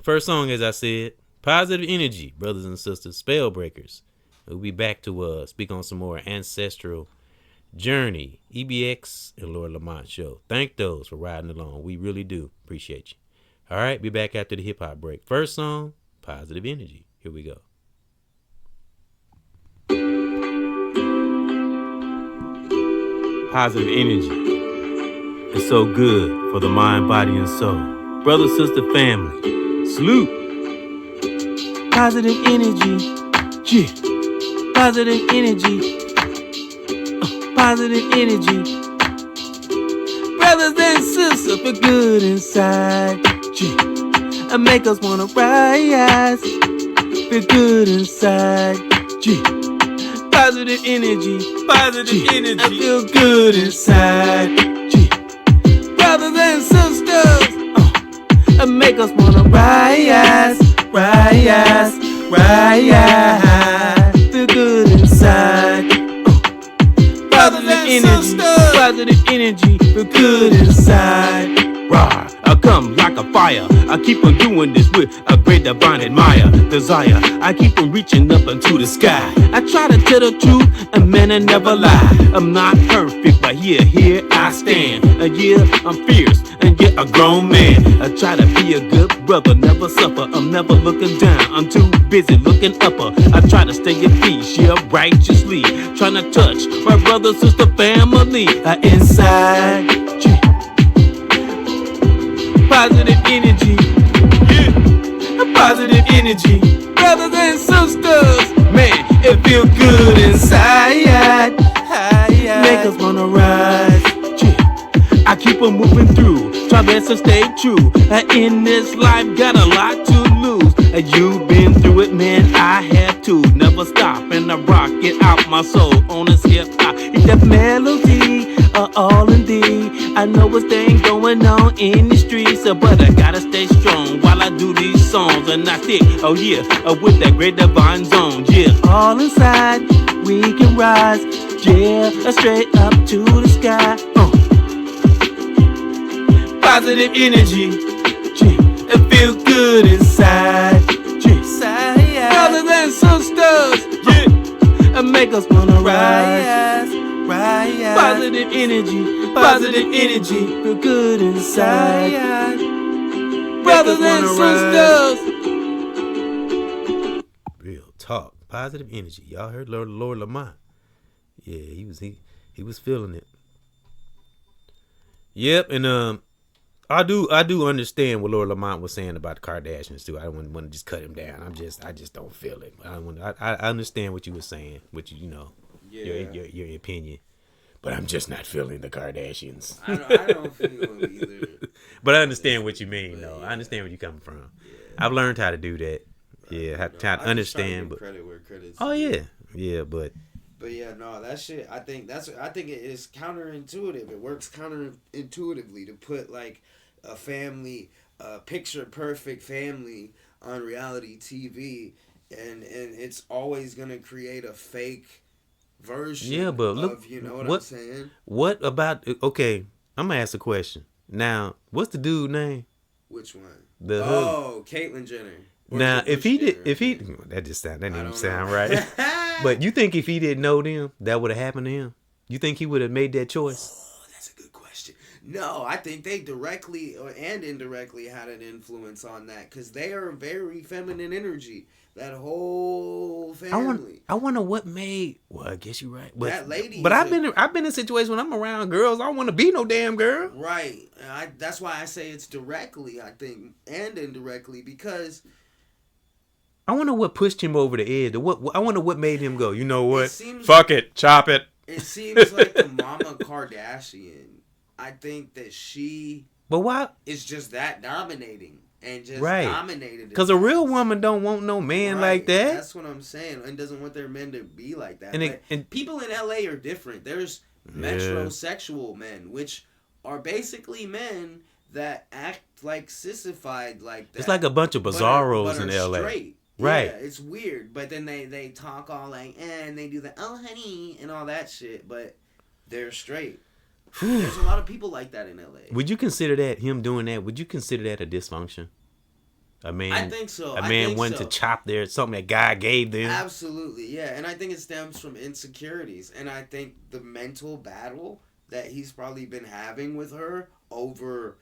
first song. As I said, Positive Energy, brothers and sisters, spell breakers. We'll be back to speak on some more ancestral journey, EBX and Lord Lamont show. Thank those for riding along. We really do appreciate you. All right, be back after the hip-hop break. First song, Positive Energy. Here we go. Positive energy is so good for the mind, body, and soul. Brother, sister, family, salute. Positive energy, yeah. Positive energy, positive energy. Brothers and sisters, for good inside. And make us wanna rise. Feel good inside. Positive energy. I feel good inside. Brothers and sisters, and make us wanna rise. Feel good inside. Positive energy, feel good inside. Rawr, I come like a fire. I keep on doing this with a great divine desire. I keep on reaching up into the sky. I try to tell the truth, and man, I never lie. I'm not perfect, but here I stand. I'm fierce, and yet a grown man. I try to be a good brother, never suffer. I'm never looking down, I'm too busy looking upper. I try to stay at peace, righteously. Trying to touch my brother, sister, family. Inside. Positive energy, positive energy. Brothers and sisters, man, it feel good inside. Make us wanna rise. I keep we're moving through. Try best to stay true. In this life, got a lot to lose. You've been through it, man, I have too. Never stop and I rock it out my soul on this hip hop. It's that melody, all in thee. I know what's thing going on in the streets, but I gotta stay strong while I do these songs. And I think, oh yeah, with that great divine zone. Yeah, all inside, we can rise. Yeah, straight up to the sky. Positive energy, it feel good inside. Brothers and sisters, yeah, and make us wanna rise. Positive energy, feel good inside. Brothers and sisters. Real talk, positive energy. Y'all heard Lord Lamont? Yeah, he was feeling it. Yep, and I do understand what Lord Lamont was saying about the Kardashians too. I don't want to just cut him down. I just don't feel it. I understand what you were saying, your opinion, but I'm just not feeling the Kardashians. I don't feel them either. But I understand what you mean, though. Yeah. I understand where you're coming from. Yeah. I've learned how to do that. Yeah, how to understand. But credit where credit's yeah, but. But yeah, no, that shit. I think it is counterintuitive. It works counterintuitively to put like a family, a picture perfect family on reality TV, and it's always gonna create a fake version. Yeah, but look, of, you know what I'm saying? What about? Okay, I'm gonna ask a question. Now, what's the dude name? Which one? The Caitlyn Jenner. Now, that didn't sound right. But you think if he didn't know them, that would have happened to him? You think he would have made that choice? Oh, that's a good question. No, I think they directly and indirectly had an influence on that because they are very feminine energy. That whole family. I wonder what made. Well, I guess you're right. But that lady. But I've been in a situation when I'm around girls. I don't want to be no damn girl. Right. That's why I say it's directly. I think and indirectly because. I wonder what pushed him over the edge. I wonder what made him go, you know what? Fuck it. Chop it. It seems like the Mama Kardashian. I think that she is just that dominating and just dominated. Because a real woman don't want no man like that. That's what I'm saying. And doesn't want their men to be like that. And people in LA are different. There's metrosexual men, which are basically men that act like sissified like that. It's like a bunch of bizarros in LA. Straight. Right. Yeah, it's weird. But then they talk all like, and they do the, oh, honey, and all that shit. But they're straight. There's a lot of people like that in LA. Would you consider that, him doing that, would you consider that a dysfunction? A man, I think so. A man wanting to chop something that God gave them? Absolutely, yeah. And I think it stems from insecurities. And I think the mental battle that he's probably been having with her over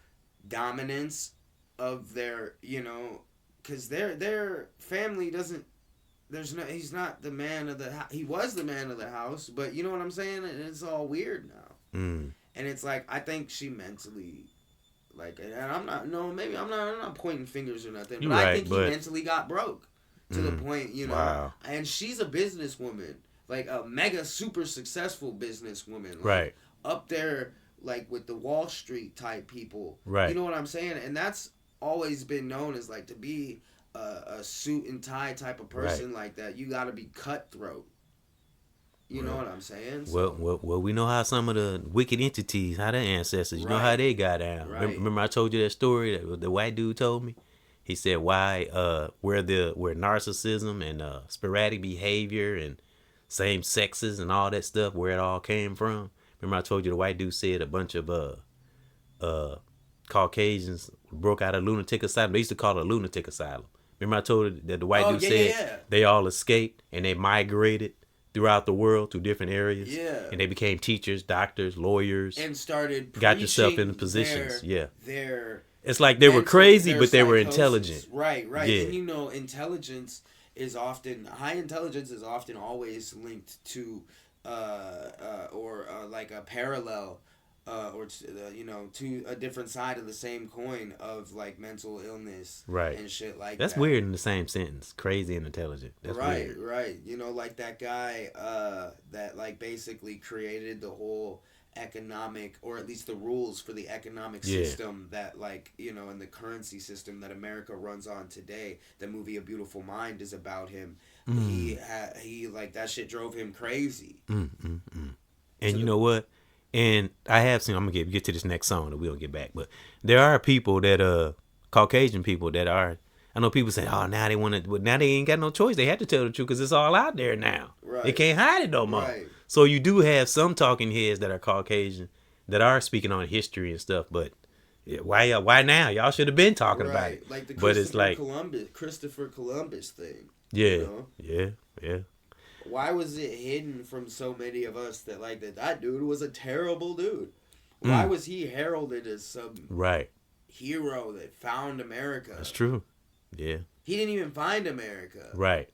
dominance of their, because their family doesn't. He's not the man of the house. He was the man of the house, but you know what I'm saying. And it's all weird now. And it's like I think she mentally, and I'm not pointing fingers or nothing, but I think he mentally got broke to the point, Wow. And she's a businesswoman, like a mega super successful businesswoman, right? Up there, like with the Wall Street type people, right? You know what I'm saying? And that's always been known as like to be a suit and tie type of person like that. You got to be cutthroat. You know what I'm saying? So, well, we know how some of the wicked entities, how their ancestors, you know how they got down. Right. Remember I told you that story that the white dude told me? He said where narcissism and sporadic behavior and same sexes and all that stuff, where it all came from. Remember I told you the white dude said a bunch of Caucasians broke out of lunatic asylum. They used to call it a lunatic asylum. Remember I told you that the white dude said they all escaped and they migrated throughout the world to different areas. Yeah. And they became teachers, doctors, lawyers. And started got yourself in positions. Their it's like they were crazy, but they were intelligent. Right. Yeah. And high intelligence is often always linked to like a parallel to a different side of the same coin of like mental illness, and shit like that. That's weird in the same sentence. Crazy and intelligent. That's weird. Right. Like that guy that like basically created the whole economic, or at least the rules for the economic system that, like, you know, and the currency system that America runs on today. The movie A Beautiful Mind is about him. He like, that shit drove him crazy. And you know what? And I have seen, I'm gonna get to this next song that we'll get back, but there are people that Caucasian people that are, I know people say, oh, now they want to, now they ain't got no choice. They have to tell the truth because it's all out there now. Right. They can't hide it no more. Right. So you do have some talking heads that are Caucasian that are speaking on history and stuff, but why now? Y'all should have been talking about it. Like the but it's like Christopher Columbus thing. Yeah, you know? yeah. Why was it hidden from so many of us that, like, that dude was a terrible dude? Why was he heralded as some hero that found America? That's true. Yeah. He didn't even find America. Right.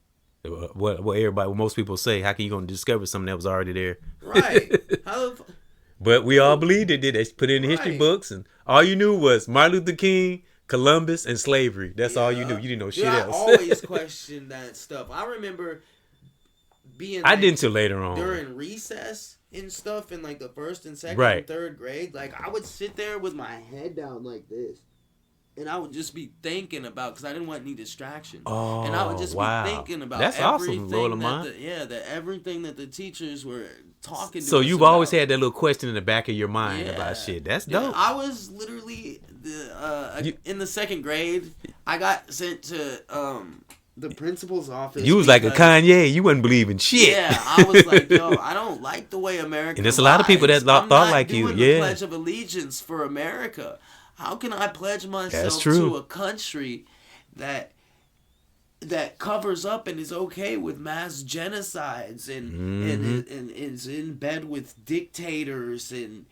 What most people say, how can you gonna discover something that was already there? Right. But we all believed it, did they? Put it in the history books, and all you knew was Martin Luther King, Columbus, and slavery. That's all you knew. You didn't know shit else. I always questioned that stuff. I remember being I didn't till later on. During recess and stuff in, like, the first and second and third grade, like, I would sit there with my head down like this. And I would just be thinking about, because I didn't want any distractions. Oh, and I would just be thinking about everything everything that the teachers were talking to So us you've about. always had that little question in the back of your mind about shit. That's dope. I was literally, in the second grade, I got sent to the principal's office. You was like a Kanye. You wouldn't believe in shit. Yeah, I was like, yo, I don't like the way America And there's a lot of people that thought like you. I'm not doing the Pledge of Allegiance for America. How can I pledge myself to a country that covers up and is okay with mass genocides and is in bed with dictators and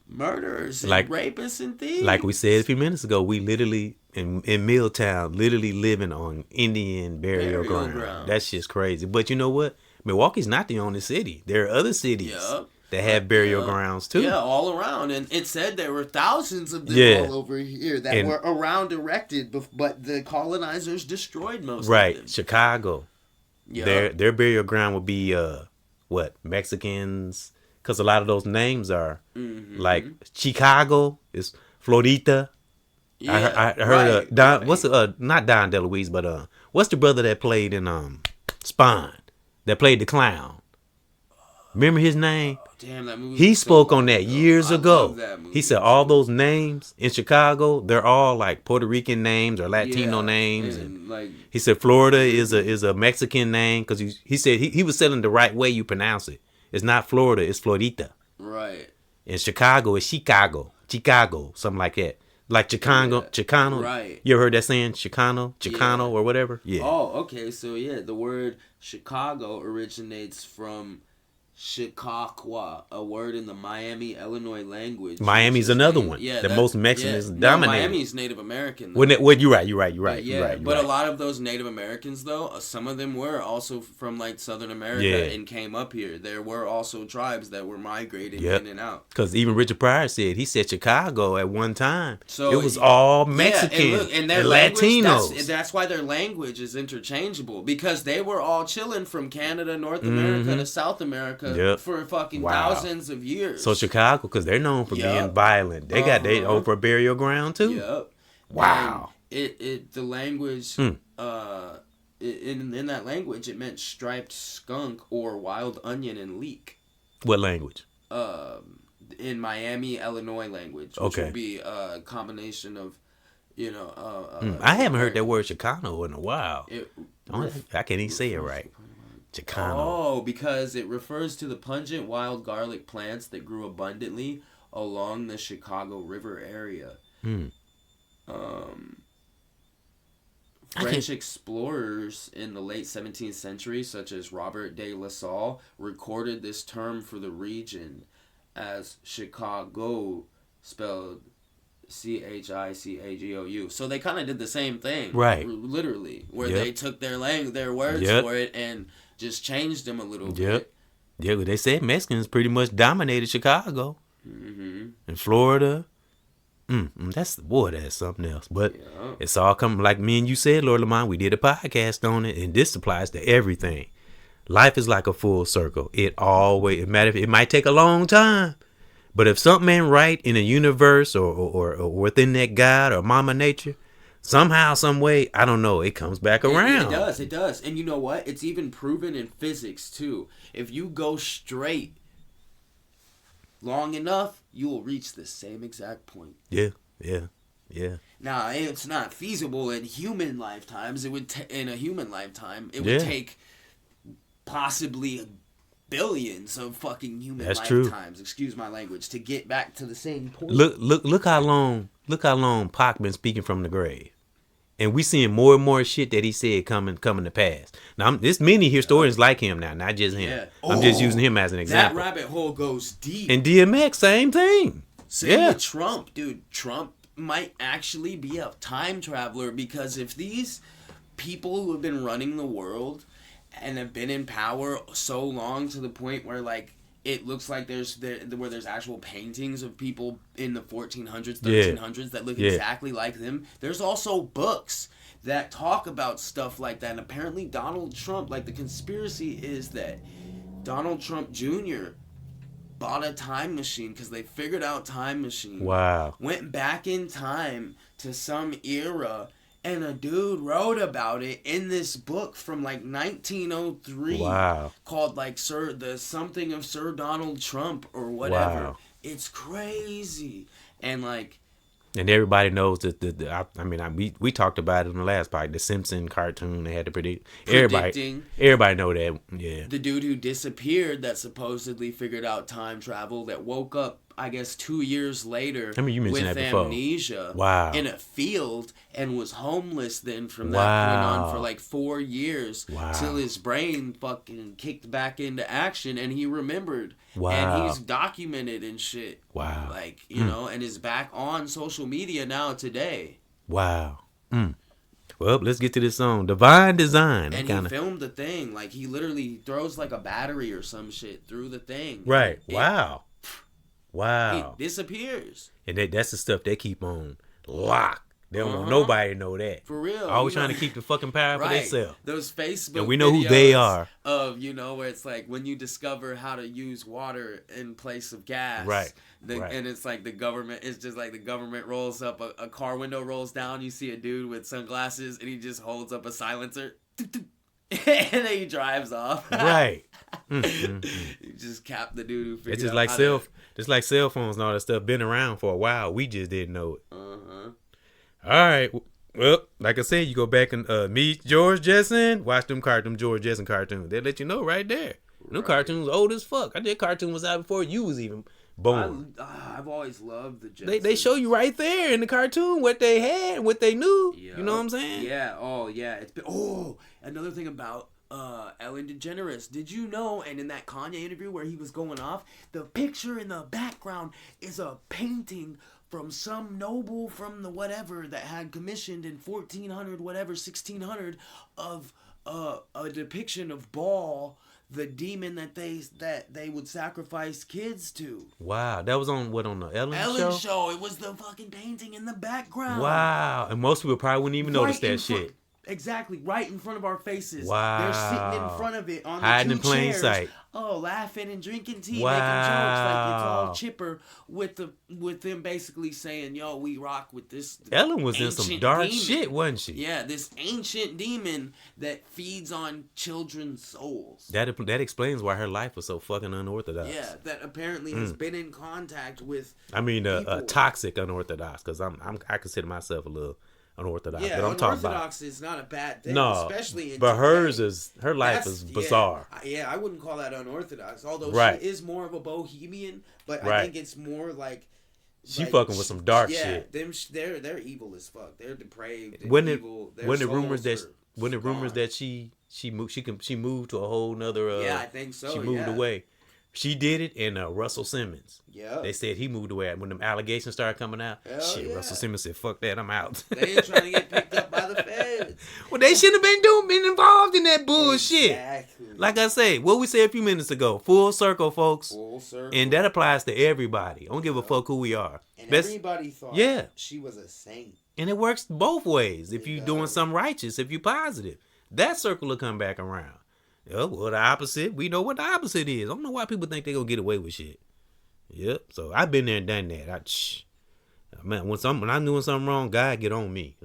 murderers and rapists and thieves? Like we said a few minutes ago, we literally in Milltown, literally living on Indian burial ground. That shit's crazy. But you know what? Milwaukee's not the only city. There are other cities that have burial grounds too. Yeah, all around. And it said there were thousands of them all over here that were around erected, but the colonizers destroyed most of them. Right. Chicago. Yeah. Their burial ground would be Mexicans, because a lot of those names are like Chicago is Florida. Yeah, I heard Don. What's not Don DeLuise, but what's the brother that played in Spawn, that played the clown? Remember his name? Damn, that movie. He spoke on that years ago. He said all those names in Chicago, they're all like Puerto Rican names or Latino names, and like, he said Florida is a Mexican name, because he said he was saying the right way you pronounce it. It's not Florida, it's Florida. Right. And Chicago is Chicago, something like that. Like Chicano. Right. You ever heard that saying? Chicano or whatever? Yeah. Oh, okay. So, the word Chicago originates from Chicago, a word in the Miami, Illinois language. Miami's another one. Yeah, that most Mexicans dominate. Miami's Native American. You're right. You're right. But a lot of those Native Americans, though, some of them were also from, like, Southern America and came up here. There were also tribes that were migrating in and out. Because even Richard Pryor said Chicago at one time. So it was all Mexican and Latinos. That's why their language is interchangeable, because they were all chilling from Canada, North America to South America. For fucking thousands of years. So Chicago, because they're known for being violent, they got their over burial ground too. Yep. Wow. And the language in that language, it meant striped skunk or wild onion and leek. What language? In Miami, Illinois language, which would be a combination of, I haven't heard that word Chicano in a while. I can't even say it right. Chicano. Oh, because it refers to the pungent wild garlic plants that grew abundantly along the Chicago River area. French explorers in the late 17th century, such as Robert de La Salle, recorded this term for the region as Chicago, spelled Chicagou. So they kind of did the same thing, right? Literally, where they took their words for it and just changed them a little bit. Yeah, but they said Mexicans pretty much dominated Chicago and Florida. That's something else. But it's all coming, like me and you said, Lord Lamont. We did a podcast on it, and this applies to everything. Life is like a full circle. It might take a long time, But if something ain't right in the universe or within that God or Mama Nature, somehow, some way, I don't know, it comes back around. It does. And you know what? It's even proven in physics too. If you go straight long enough, you will reach the same exact point. Yeah. Now, it's not feasible in human lifetimes. It would in a human lifetime, it would take possibly billions of fucking human lifetimes. Excuse my language, to get back to the same point. Look how long Pac been speaking from the grave. And we seeing more and more shit that he said coming to pass. Now, there's many historians like him now, not just him. Yeah. I'm just using him as an example. That rabbit hole goes deep. And DMX, same thing. Same with Trump, dude. Trump might actually be a time traveler, because if these people who have been running the world and have been in power so long to the point where, like, it looks like there's actual paintings of people in the 1400s, 1300s that look exactly like them. There's also books that talk about stuff like that. And apparently Donald Trump, like, the conspiracy is that Donald Trump Jr. bought a time machine because they figured out time machine. Wow. Went back in time to some era, and a dude wrote about it in this book from like 1903. Wow. Called like Sir Donald Trump or whatever. Wow. It's crazy. And like, and everybody knows that we talked about it in the last part, the Simpson cartoon they had to predict. Everybody know that. Yeah. The dude who disappeared that supposedly figured out time travel, that woke up, I guess, 2 years later with amnesia in a field and was homeless then from that point on for like 4 years till his brain fucking kicked back into action and he remembered. And he's documented and shit. Wow. Like, you know, and is back on social media now today. Wow. Well, let's get to this song, Divine Design. And he filmed the thing. Like, he literally throws like a battery or some shit through the thing. Right. Wow. It disappears. And that's the stuff they keep on lock. They don't want nobody to know that. For real. Always trying to keep the fucking power for themselves. Those Facebook and we know who they are. Of, you know, where it's like when you discover how to use water in place of gas. Right. And it's like the government, it's just like the government rolls up, a car window rolls down, you see a dude with sunglasses and he just holds up a silencer. And then he drives off. Right. You just cap the dude who figured it's just like cell phones and all that stuff been around for a while. We just didn't know it. All right. Well, like I said, you go back and meet George Jetson. Watch them George Jetson cartoons. They let you know right there. Them cartoons old as fuck. I did cartoon was out before you was even born. I've always loved the Jetsons. They show you right there in the cartoon what they had, what they knew. Yep. You know what I'm saying? Yeah. Oh, yeah. Another thing about Ellen DeGeneres. Did you know, and in that Kanye interview where he was going off, the picture in the background is a painting from some noble from the whatever that had commissioned in 1400, whatever, 1600 of a depiction of Baal, the demon that they would sacrifice kids to. Wow, that was on the Ellen show? It was the fucking painting in the background. Wow, and most people probably wouldn't even notice that shit. Exactly, right in front of our faces. Wow. They're sitting in front of it on hiding the in plain chairs. sight. Oh, laughing and drinking tea, making jokes like it's all chipper with them basically saying, "Yo, we rock with this." Ellen was in some dark shit, wasn't she? Yeah, this ancient demon that feeds on children's souls. That explains why her life was so fucking unorthodox. Yeah, that apparently has been in contact with. Toxic unorthodox, because I consider myself a little unorthodox. Yeah, but I'm unorthodox is not a bad thing, especially in but her life is bizarre. Yeah, I wouldn't call that unorthodox, although she is more of a bohemian, but I think it's more like she fucking with some dark shit. They're evil as fuck. They're depraved. When evil. The rumors that she moved to a whole nother I think so. She moved away. She did it, and Russell Simmons. Yeah. They said he moved away when them allegations started coming out. Russell Simmons said, "Fuck that, I'm out." They ain't trying to get picked up by the feds. Well, they shouldn't have been involved in that bullshit. Exactly. Like I say, what we said a few minutes ago, full circle, folks. Full circle. And that applies to everybody. I don't give a fuck who we are. And everybody thought she was a saint. And it works both ways. If you're doing something righteous, if you're positive, that circle will come back around. Oh, well, the opposite, we know what the opposite is. I don't know why people think they're going to get away with shit. Yep. So I've been there and done that. Man, when I'm doing something wrong, God get on me.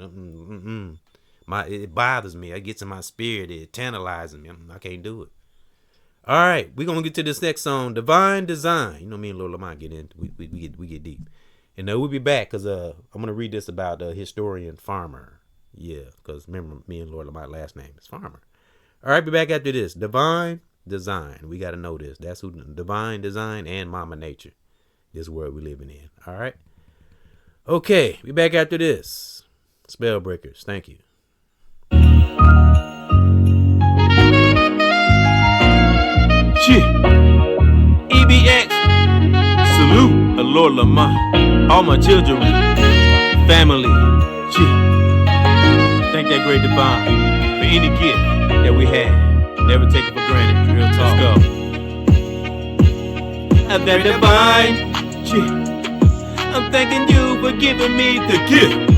It bothers me. It gets in my spirit. It tantalizes me. I can't do it. All right, we're gonna get to this next song, Divine Design. You know, me and Lord Lamont get in. We get deep. And we'll be back because I'm gonna read this about the historian Farmer. Yeah, because remember, me and Lord Lamont last name is Farmer. All right, be back after this. Divine Design. We got to know this. That's who Divine Design and Mama Nature. This world we living in. All right. Okay, be back after this. Spell breakers. Thank you. Shit. EBX. Salute, Lord Lamont. All my children. Family. Shit. Thank that great divine for any gift that we had. Never take it for granted. Real talk. Let's go. That divine shit. I'm thanking you for giving me the gift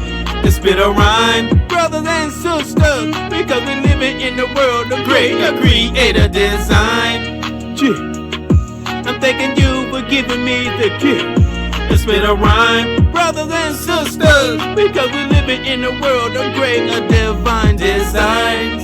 to spit a rhyme, brothers and sisters, because we're living in the world of great creator design. Shit. I'm thanking you for giving me the gift to spit a rhyme, brothers and sisters, because we're living in a world of great divine design.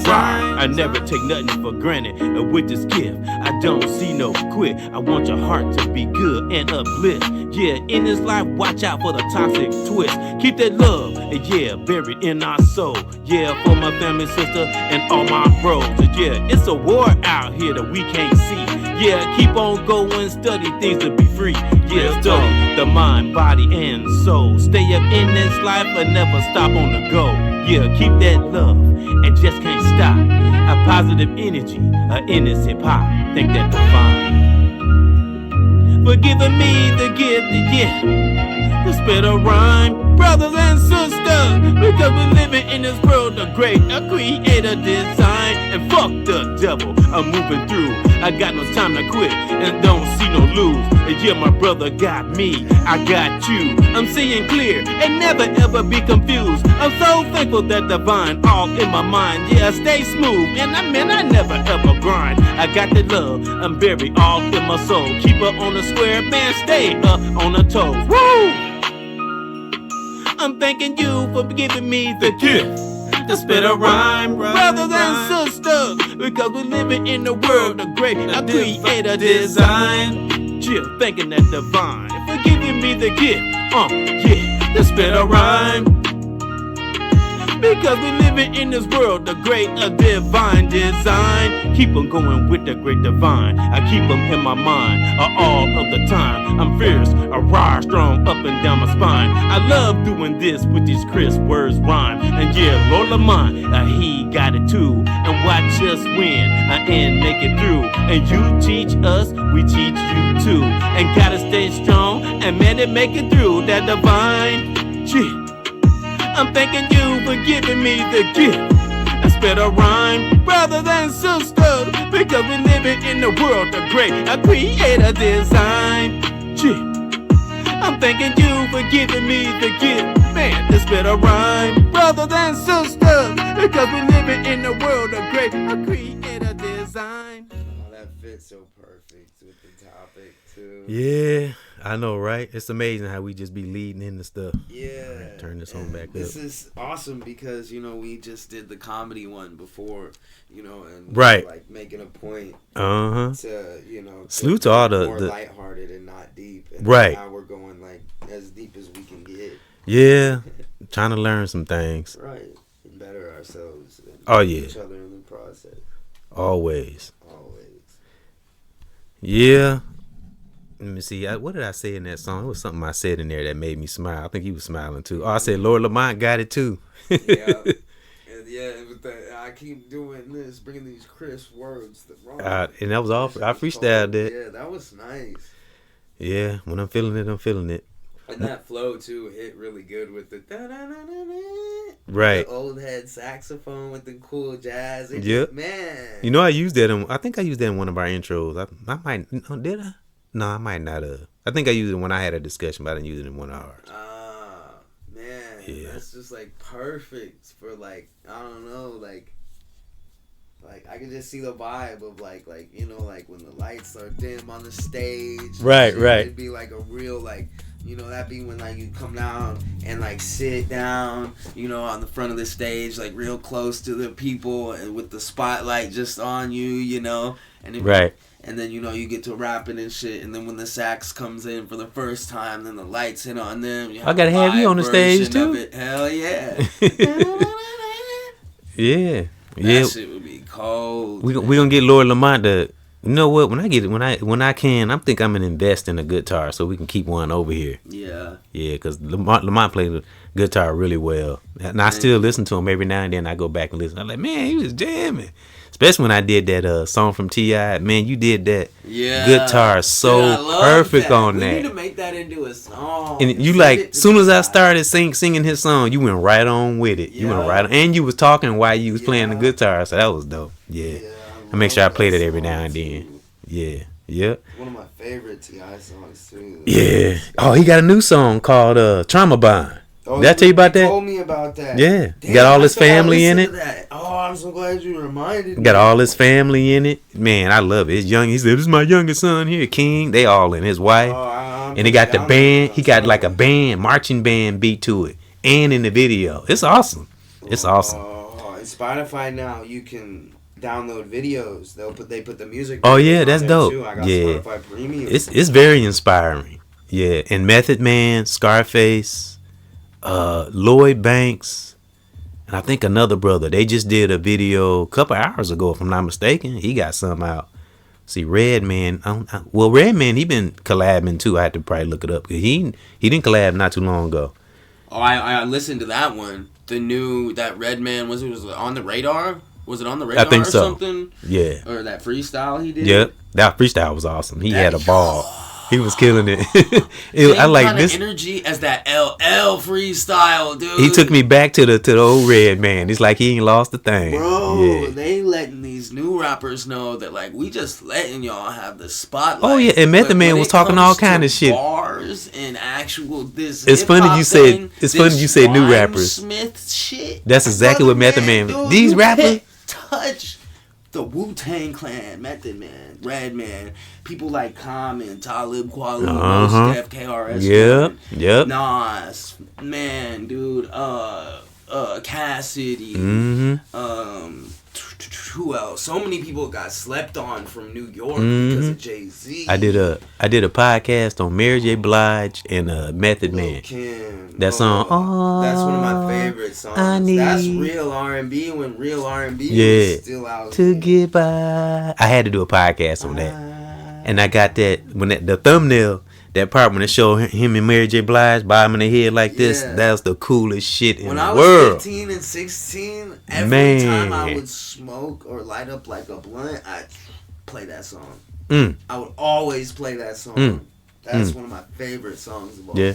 I never take nothing for granted, and with this gift, I don't see no quit. I want your heart to be good and uplift. Yeah, in this life, watch out for the toxic twist. Keep that love, yeah, buried in our soul. Yeah, for my family, sister, and all my bros. Yeah, it's a war out here that we can't see. Yeah, keep on going, study things to be free. Yeah, study the mind, body, and soul. Stay up in this life and never stop on the go. Yeah, keep that love and just can't stop. A positive energy, in this hip hop. Think that divine. For giving me the gift, to spit a rhyme, brothers and sisters, because we're living in this world of great creator design. And fuck the devil, I'm moving through. I got no time to quit and don't see no lose. And yeah, my brother got me, I got you. I'm seeing clear and never ever be confused. I'm so thankful that divine all in my mind. Yeah, stay smooth and I never ever grind. I got the love, I'm buried all in my soul. Keep her on the square, man, stay up on the toes. Woo! I'm thanking you for giving me the gift to spit a rhyme, brothers and sisters, because we're living in the world of great creator design. Yeah, thanking that divine for giving me the gift, yeah, to spit a rhyme. Because we're living in this world of great divine design. Keep on going with the great divine. I keep them in my mind all of the time. I'm fierce, a raw, strong up and down my spine. I love doing this with these crisp words rhyme. And yeah, Lord Lamont, he got it too. And watch us win and make it through. And you teach us, we teach you too. And gotta stay strong and man, it make it through that divine. Yeah. I'm thanking you for giving me the gift. I spit a rhyme, brothers and sisters, because we're living in the world of great creator design. Yeah. I'm thanking you for giving me the gift, man, to spit a rhyme, brothers and sisters, because we're living in the world of great creator design. Oh, that fits so perfect with the topic too. Yeah. I know, right? It's amazing how we just be leading into stuff. Yeah. Right, turn this on back up. This is awesome because, we just did the comedy one before, and right. like making a point to, salute to all the more lighthearted and not deep. And right. now we're going like as deep as we can get. Yeah. Trying to learn some things. Right. And better ourselves. And each other in the process. Always. Yeah. Let me see. What did I say in that song? It was something I said in there that made me smile. I think he was smiling too. Oh, I said, Lord Lamont got it too. Yeah. I keep doing this, bringing these crisp words. And that was all. I freestyled that. Yeah, that was nice. Yeah, when I'm feeling it, I'm feeling it. And that flow too hit really good with the right. The old head saxophone with the cool jazz. Yep. Man. I used that I think I used that in one of our intros. I might. Did I? No, I might not have. I think I used it when I had a discussion, but I didn't use it in one of ours. Man. Yeah. That's just like perfect for like, I don't know, like Like I can just see the vibe of like you know, like when the lights are dim on the stage. Right. It'd be like a real like, you know, that'd be when like you come down and like sit down, you know, on the front of the stage, like real close to the people and with the spotlight just on you, you know, and right. And then, you know, you get to rapping and shit, and then when the sax comes in for the first time, then the lights hit on them. I gotta have you on the stage too. Hell yeah. Yeah. That shit would be cold. We gonna get Lord Lamont to. You know what? When I can, I'm gonna invest in a guitar so we can keep one over here. Yeah. Yeah, because Lamont played the guitar really well, and I still listen to him every now and then. I go back and listen. I'm like, man, he was jamming. Especially when I did that song from T.I. Man, you did that guitar so perfect on that. We need to make that into a song. And you like, soon as I started singing his song, you went right on with it. You went right on, and you was talking while you was playing the guitar, so that was dope. Yeah. I make sure I played it every now and then. Yeah. Yep. One of my favorite T.I. songs too. Yeah. Oh, he got a new song called Trauma Bond. Oh, did I tell you about that? Told me about that. Yeah. Damn, got all his family in it. Oh, I'm so glad you reminded me. Got all his family in it. Man, I love it. It's young. He said, "This is my youngest son here, King." They all in. His wife. And they got the band. He got like a band, marching band beat to it. And in the video. It's awesome. It's awesome. Oh, in Spotify now you can download videos. They put the music. Oh yeah, that's dope. Too. I got yeah. Spotify Premium. It's very inspiring. Yeah. And Method Man, Scarface, Lloyd Banks, and I think another brother. They just did a video a couple hours ago, if I'm not mistaken. He got some out. See, Redman. Redman, he been collabing too. I had to probably look it up. He didn't collab not too long ago. Oh, I listened to that one. That Redman was on the radar. Was it on the radar? I think or so. Something? Yeah. Or that freestyle he did. Yep. That freestyle was awesome. He had a ball. He was killing it. I like this energy as that LL freestyle, dude. He took me back to the old Red Man. It's like he ain't lost a thing. Bro, they letting these new rappers know that like we just letting y'all have the spotlight. Oh yeah, and Method Man was talking all kind of shit. Bars and actual this. It's funny you say. It's funny you say new rappers. Smith shit. That's exactly what Method Man. Dude, these rappers touch the Wu-Tang Clan, Method Man, Redman, people like Common, Talib Kweli, Mos Def, KRS. Yep. Nas, man, dude, Cassidy, who else? So many people got slept on from New York because of Jay-Z. I did a podcast on Mary J. Blige and Method Man. Kim. That song. Oh, that's one of my favorite songs. That's real R&B when real R&B was still out to get by. I had to do a podcast on that, and I got that when the thumbnail. That part when it showed him and Mary J. Blige bobbing their head like this, that was the coolest shit in the world. When I was 15 and 16, every time I would smoke or light up like a blunt, I'd play that song. I would always play that song. That's one of my favorite songs of all time.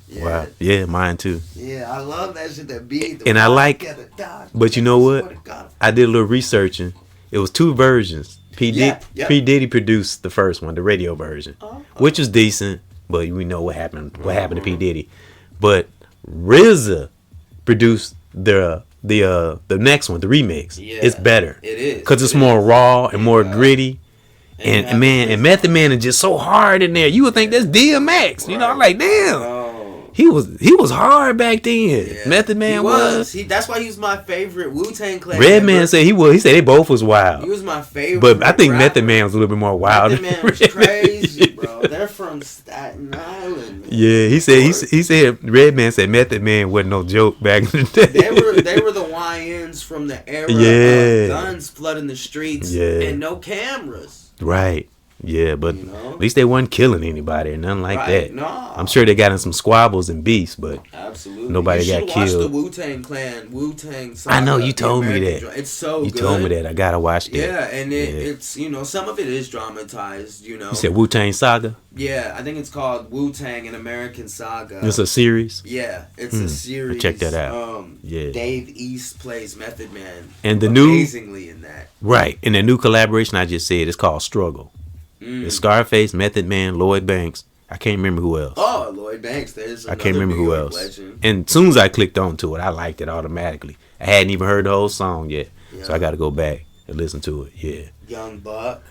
Yeah. Wow. Yeah, mine too. Yeah, I love that shit, that beat. And I like, but you know what? I did a little researching. It was two versions. P. Diddy produced the first one, the radio version, which was decent, but we know what happened. What happened to P. Diddy? But RZA produced the next one, the remix. Yeah, it's better. It is because it's more raw and more gritty. And Method Man is just so hard in there. You would think that's DMX. You know, I'm like, damn. He was hard back then. Yeah. Method Man was. That's why he was my favorite Wu-Tang Clan. Redman said he was. He said they both was wild. He was my favorite. But I think Method Man was a little bit more wild. Method Man was crazy, bro. They're from Staten Island. Man. Yeah, he said Redman said Method Man wasn't no joke back in the day. They were the YNs from the era of guns flooding the streets and no cameras. Right. Yeah, but at least they weren't killing anybody or nothing like that. No. I'm sure they got in some squabbles and beefs, but nobody got killed. Watch the Wu-Tang Clan, Wu-Tang Saga. I know you told me that. It's so good. You told me that. I gotta watch that. Yeah, and it's some of it is dramatized. You said Wu-Tang Saga. Yeah, I think it's called Wu-Tang: An American Saga. It's a series. Yeah, it's a series. Check that out. Dave East plays Method Man. And amazingly in that. Right, and the new collaboration I just said is called Struggle. It's Scarface, Method Man, Lloyd Banks. I can't remember who else. Oh, Lloyd Banks. I can't remember who else. Legend. And as soon as I clicked onto it, I liked it automatically. I hadn't even heard the whole song yet, so I got to go back. and listen to it. Yeah. Young Buck.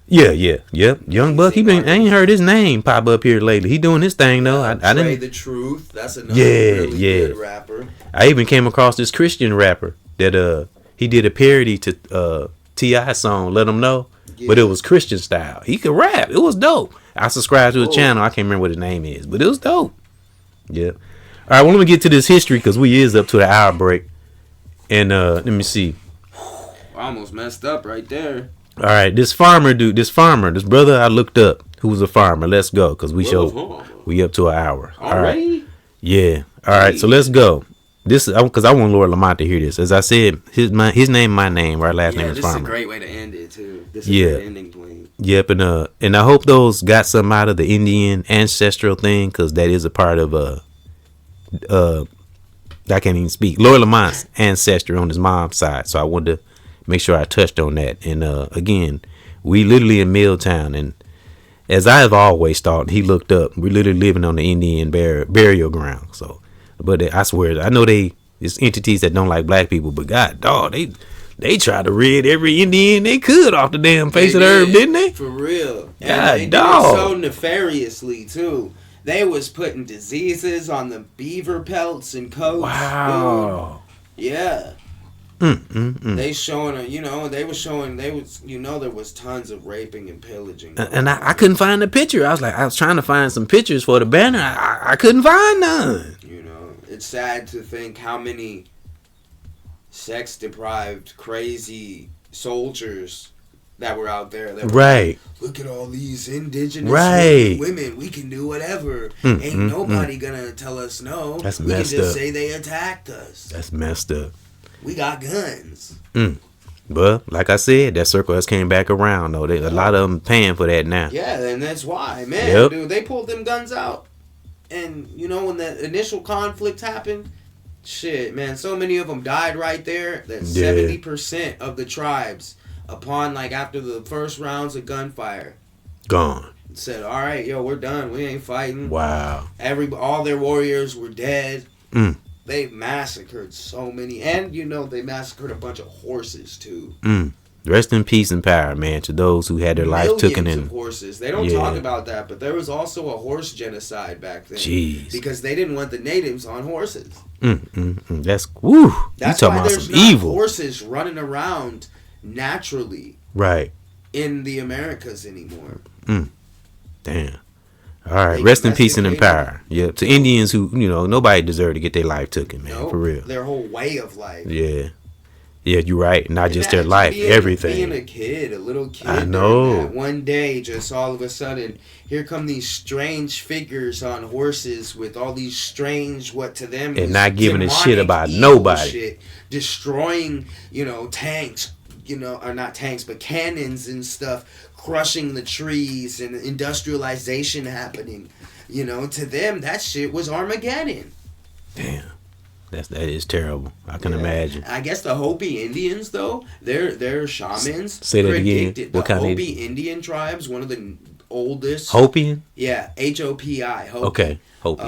Yeah. Young Buck. I ain't heard his name pop up here lately. He doing his thing though. I didn't. The Truth. That's another really good rapper. I even came across this Christian rapper that he did a parody to T.I. song "Let 'Em Know," but it was Christian style. He could rap. It was dope. I subscribed to his channel. I can't remember what his name is, but it was dope. Yeah. All right. Well, let me get to this history because we is up to the hour break, and let me see. I almost messed up right there. All right, this brother I looked up who was a farmer. Let's go because we up to an hour. All right. Yeah. All right. So let's go. This because I want Lord Lamont to hear this. As I said, his name, my name. Our last name is Farmer. This is a great way to end it too. This is an ending point. Yep. And I hope those got something out of the Indian ancestral thing because that is a part of I can't even speak. Lord Lamont's ancestry on his mom's side. So I wanted to make sure I touched on that. And again, we literally in Milltown, and as I have always thought, he looked up. We're literally living on the Indian burial ground. So, but I swear, I know it's entities that don't like black people, but God, dog, they tried to rid every Indian they could off the damn face of the earth, didn't they? For real. God, and they dog. did it so nefariously too. They was putting diseases on the beaver pelts and coats. Wow. Dude. Yeah. They showing, there was tons of raping and pillaging. And I couldn't find the picture. I was trying to find some pictures for the banner. I couldn't find none. It's sad to think how many sex deprived, crazy soldiers that were out there. That were like, look at all these indigenous women. We can do whatever. Ain't nobody gonna tell us no. That's we messed can just up. say they attacked us. That's messed up. We got guns. But like I said, that circle has came back around though. A lot of them paying for that now. Yeah, and that's why, man, dude, they pulled them guns out. And when that initial conflict happened, shit, man, so many of them died right there that 70% of the tribes, upon after the first rounds of gunfire, gone. Said, all right, we're done. We ain't fighting. Wow. All their warriors were dead. They massacred so many, and they massacred a bunch of horses too. Rest in peace and power, man, to those who had their life taken in. Of horses. They don't talk about that, but there was also a horse genocide back then. Jeez. Because they didn't want the natives on horses. That's woo. That's you talking why about there's some not evil horses running around naturally. Right. In the Americas anymore. Damn. All right, rest in peace and in power. Yeah, to Indians who, nobody deserved to get their life taken, man, for real. Their whole way of life. Yeah, you're right. Not just their life, everything. Being a little kid. I know. One day, just all of a sudden, here come these strange figures on horses with all these strange, what to them and not giving a shit about nobody. Shit, destroying, tanks, or not tanks, but cannons and stuff. Crushing the trees and industrialization happening, to them that shit was Armageddon. Damn, that is terrible. I can imagine. I guess the Hopi Indians though, their shamans. Say that again. What kind Hopi Indian tribes, one of the oldest. Hopian. Yeah, Hopi. Hopi. Okay, Hopi.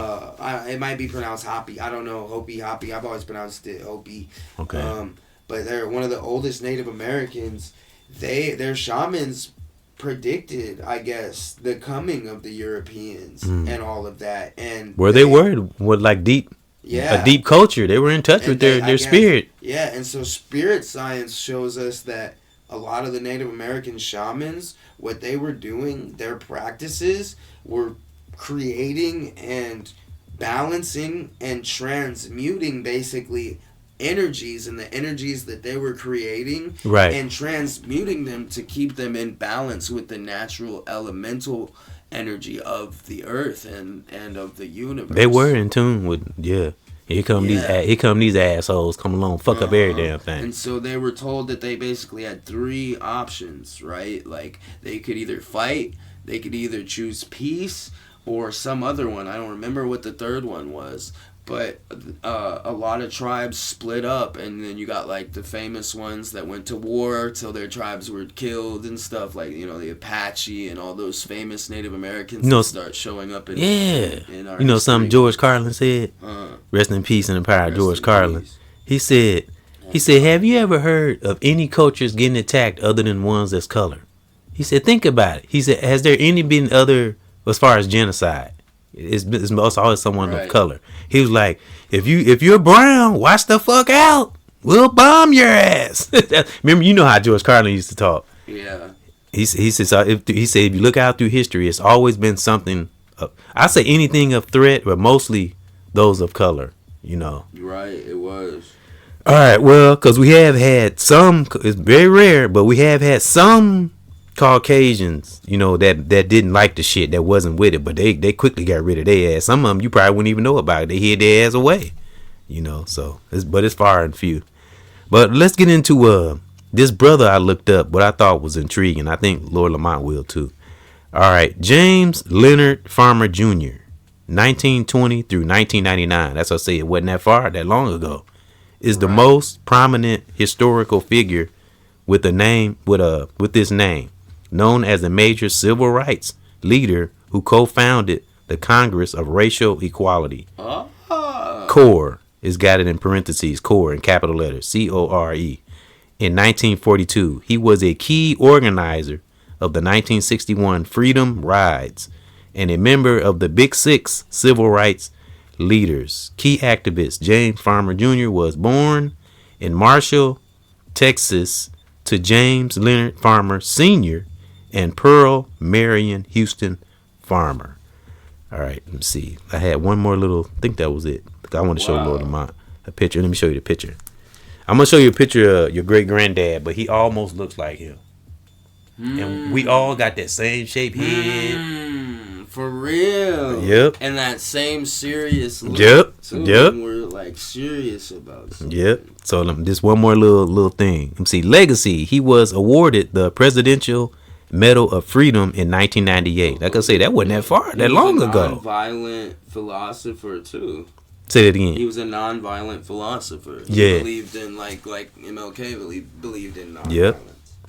It might be pronounced Hopi. I don't know. Hopi. I've always pronounced it Hopi. Okay. But they're one of the oldest Native Americans. Their shamans predicted, I guess, the coming of the Europeans and all of that, and they were with deep, a deep culture. They were in touch with their spirit. Yeah, and so spirit science shows us that a lot of the Native American shamans, what they were doing, their practices were creating and balancing and transmuting basically energies, and the energies that they were creating and transmuting them to keep them in balance with the natural elemental energy of the earth and of the universe. They were in tune with here come these assholes come along fuck up every damn thing. And so they were told that they basically had three options, right? Like they could either fight, they could either choose peace, or some other one. I don't remember what the third one was. But a lot of tribes split up, and then you got the famous ones that went to war till their tribes were killed and stuff, the Apache and all those famous Native Americans that start showing up in our something George Carlin said? Rest in peace and in power, George Carlin. He said He said, have you ever heard of any cultures getting attacked other than ones that's colored? He said, think about it. He said, has there any been other, as far as genocide? It's always someone of color. He was like, if you're brown, watch the fuck out. We'll bomb your ass. Remember, you know how George Carlin used to talk. Yeah. He said, if you look out through history, it's always been something. I say anything of threat, but mostly those of color. You know. Right. It was. All right. Well, because we have had some. It's very rare, but we have had some Caucasians, you know, that didn't like the shit, that wasn't with it, but they quickly got rid of their ass. Some of them you probably wouldn't even know about it. They hid their ass away, you know. So, it's far and few. But let's get into this brother I looked up, what I thought was intriguing. I think Lord Lamont will too. All right, James Leonard Farmer Jr., 1920 through 1999. That's what I say. It wasn't that long ago. Is the most prominent historical figure with a name with this name, known as a major civil rights leader who co-founded the Congress of Racial Equality. CORE is got it in parentheses, CORE in capital letters, CORE. In 1942, he was a key organizer of the 1961 Freedom Rides and a member of the Big Six civil rights leaders. Key activist James Farmer Jr. was born in Marshall, Texas, to James Leonard Farmer Sr. and Pearl Marion Houston Farmer. All right, let me see. I had one more little, I think that was it. I want to show Lord Lamont a picture. Let me show you the picture. I'm going to show you a picture of your great granddad, but he almost looks like him. And we all got that same shaped head. For real. Yep. And that same serious look. Yep. Too, Yep. We're like serious about something. Yep. So just one more little thing. Let me see. Legacy. He was awarded the Presidential Medal of Freedom in 1998. Like I say, that wasn't that long ago. Violent philosopher too. Say that again. He was a non-violent philosopher. Yeah. He believed in like MLK believed in non-violence. Yep.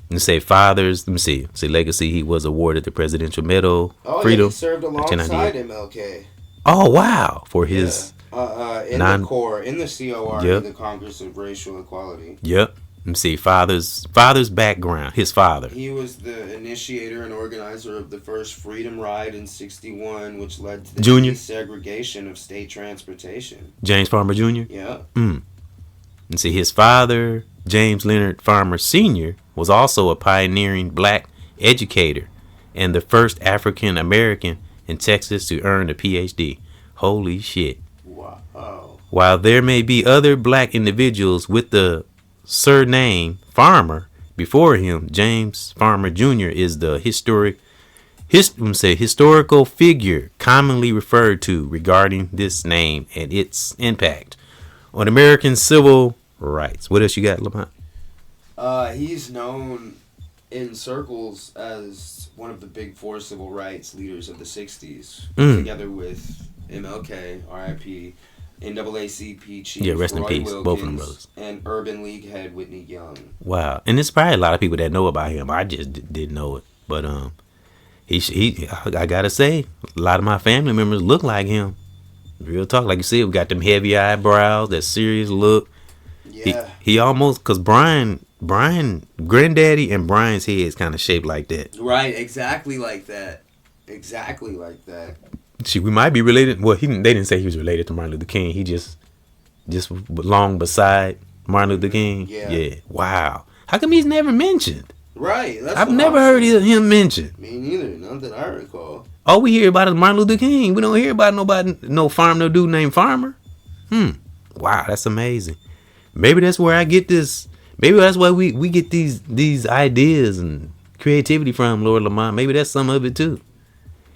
And say fathers. Let me see. Say legacy. He was awarded the Presidential Medal of Freedom. Yeah, he served alongside MLK. Oh wow! For his in the CORE, in the COR, yep. in the Congress of Racial Equality. Yep. Let me see. Father's background. His father. He was the initiator and organizer of the first Freedom Ride in '61, which led to the desegregation of state transportation. James Farmer Jr. Yeah. And see, his father, James Leonard Farmer Sr., was also a pioneering black educator and the first African American in Texas to earn a PhD. Holy shit. Wow. While there may be other black individuals with the surname Farmer before him, James Farmer Jr. is the historical figure commonly referred to regarding this name and its impact on American civil rights. What else you got, Lamont? He's known in circles as one of the big four civil rights leaders of the 60s, together with MLK, RIP, NAACP chief rest Roy in peace, Wilkins, both of them brothers, and Urban League head Whitney Young. Wow, and there's probably a lot of people that know about him. I just didn't know it, but I gotta say, a lot of my family members look like him. Real talk, like you said, we got them heavy eyebrows, that serious look. Yeah, he almost, cause Brian, granddaddy and Brian's head is kind of shaped like that. Right, exactly like that. See, we might be related. Well, they didn't say he was related to Martin Luther King. He just long beside Martin Luther King. Yeah. Wow. How come he's never mentioned? Right. I've never heard him mentioned. Me neither. Not that I recall. All we hear about is Martin Luther King. We don't hear about no dude named Farmer. Wow, that's amazing. Maybe that's where I get this. Maybe that's why we get these ideas and creativity from, Lord Lamont. Maybe that's some of it too.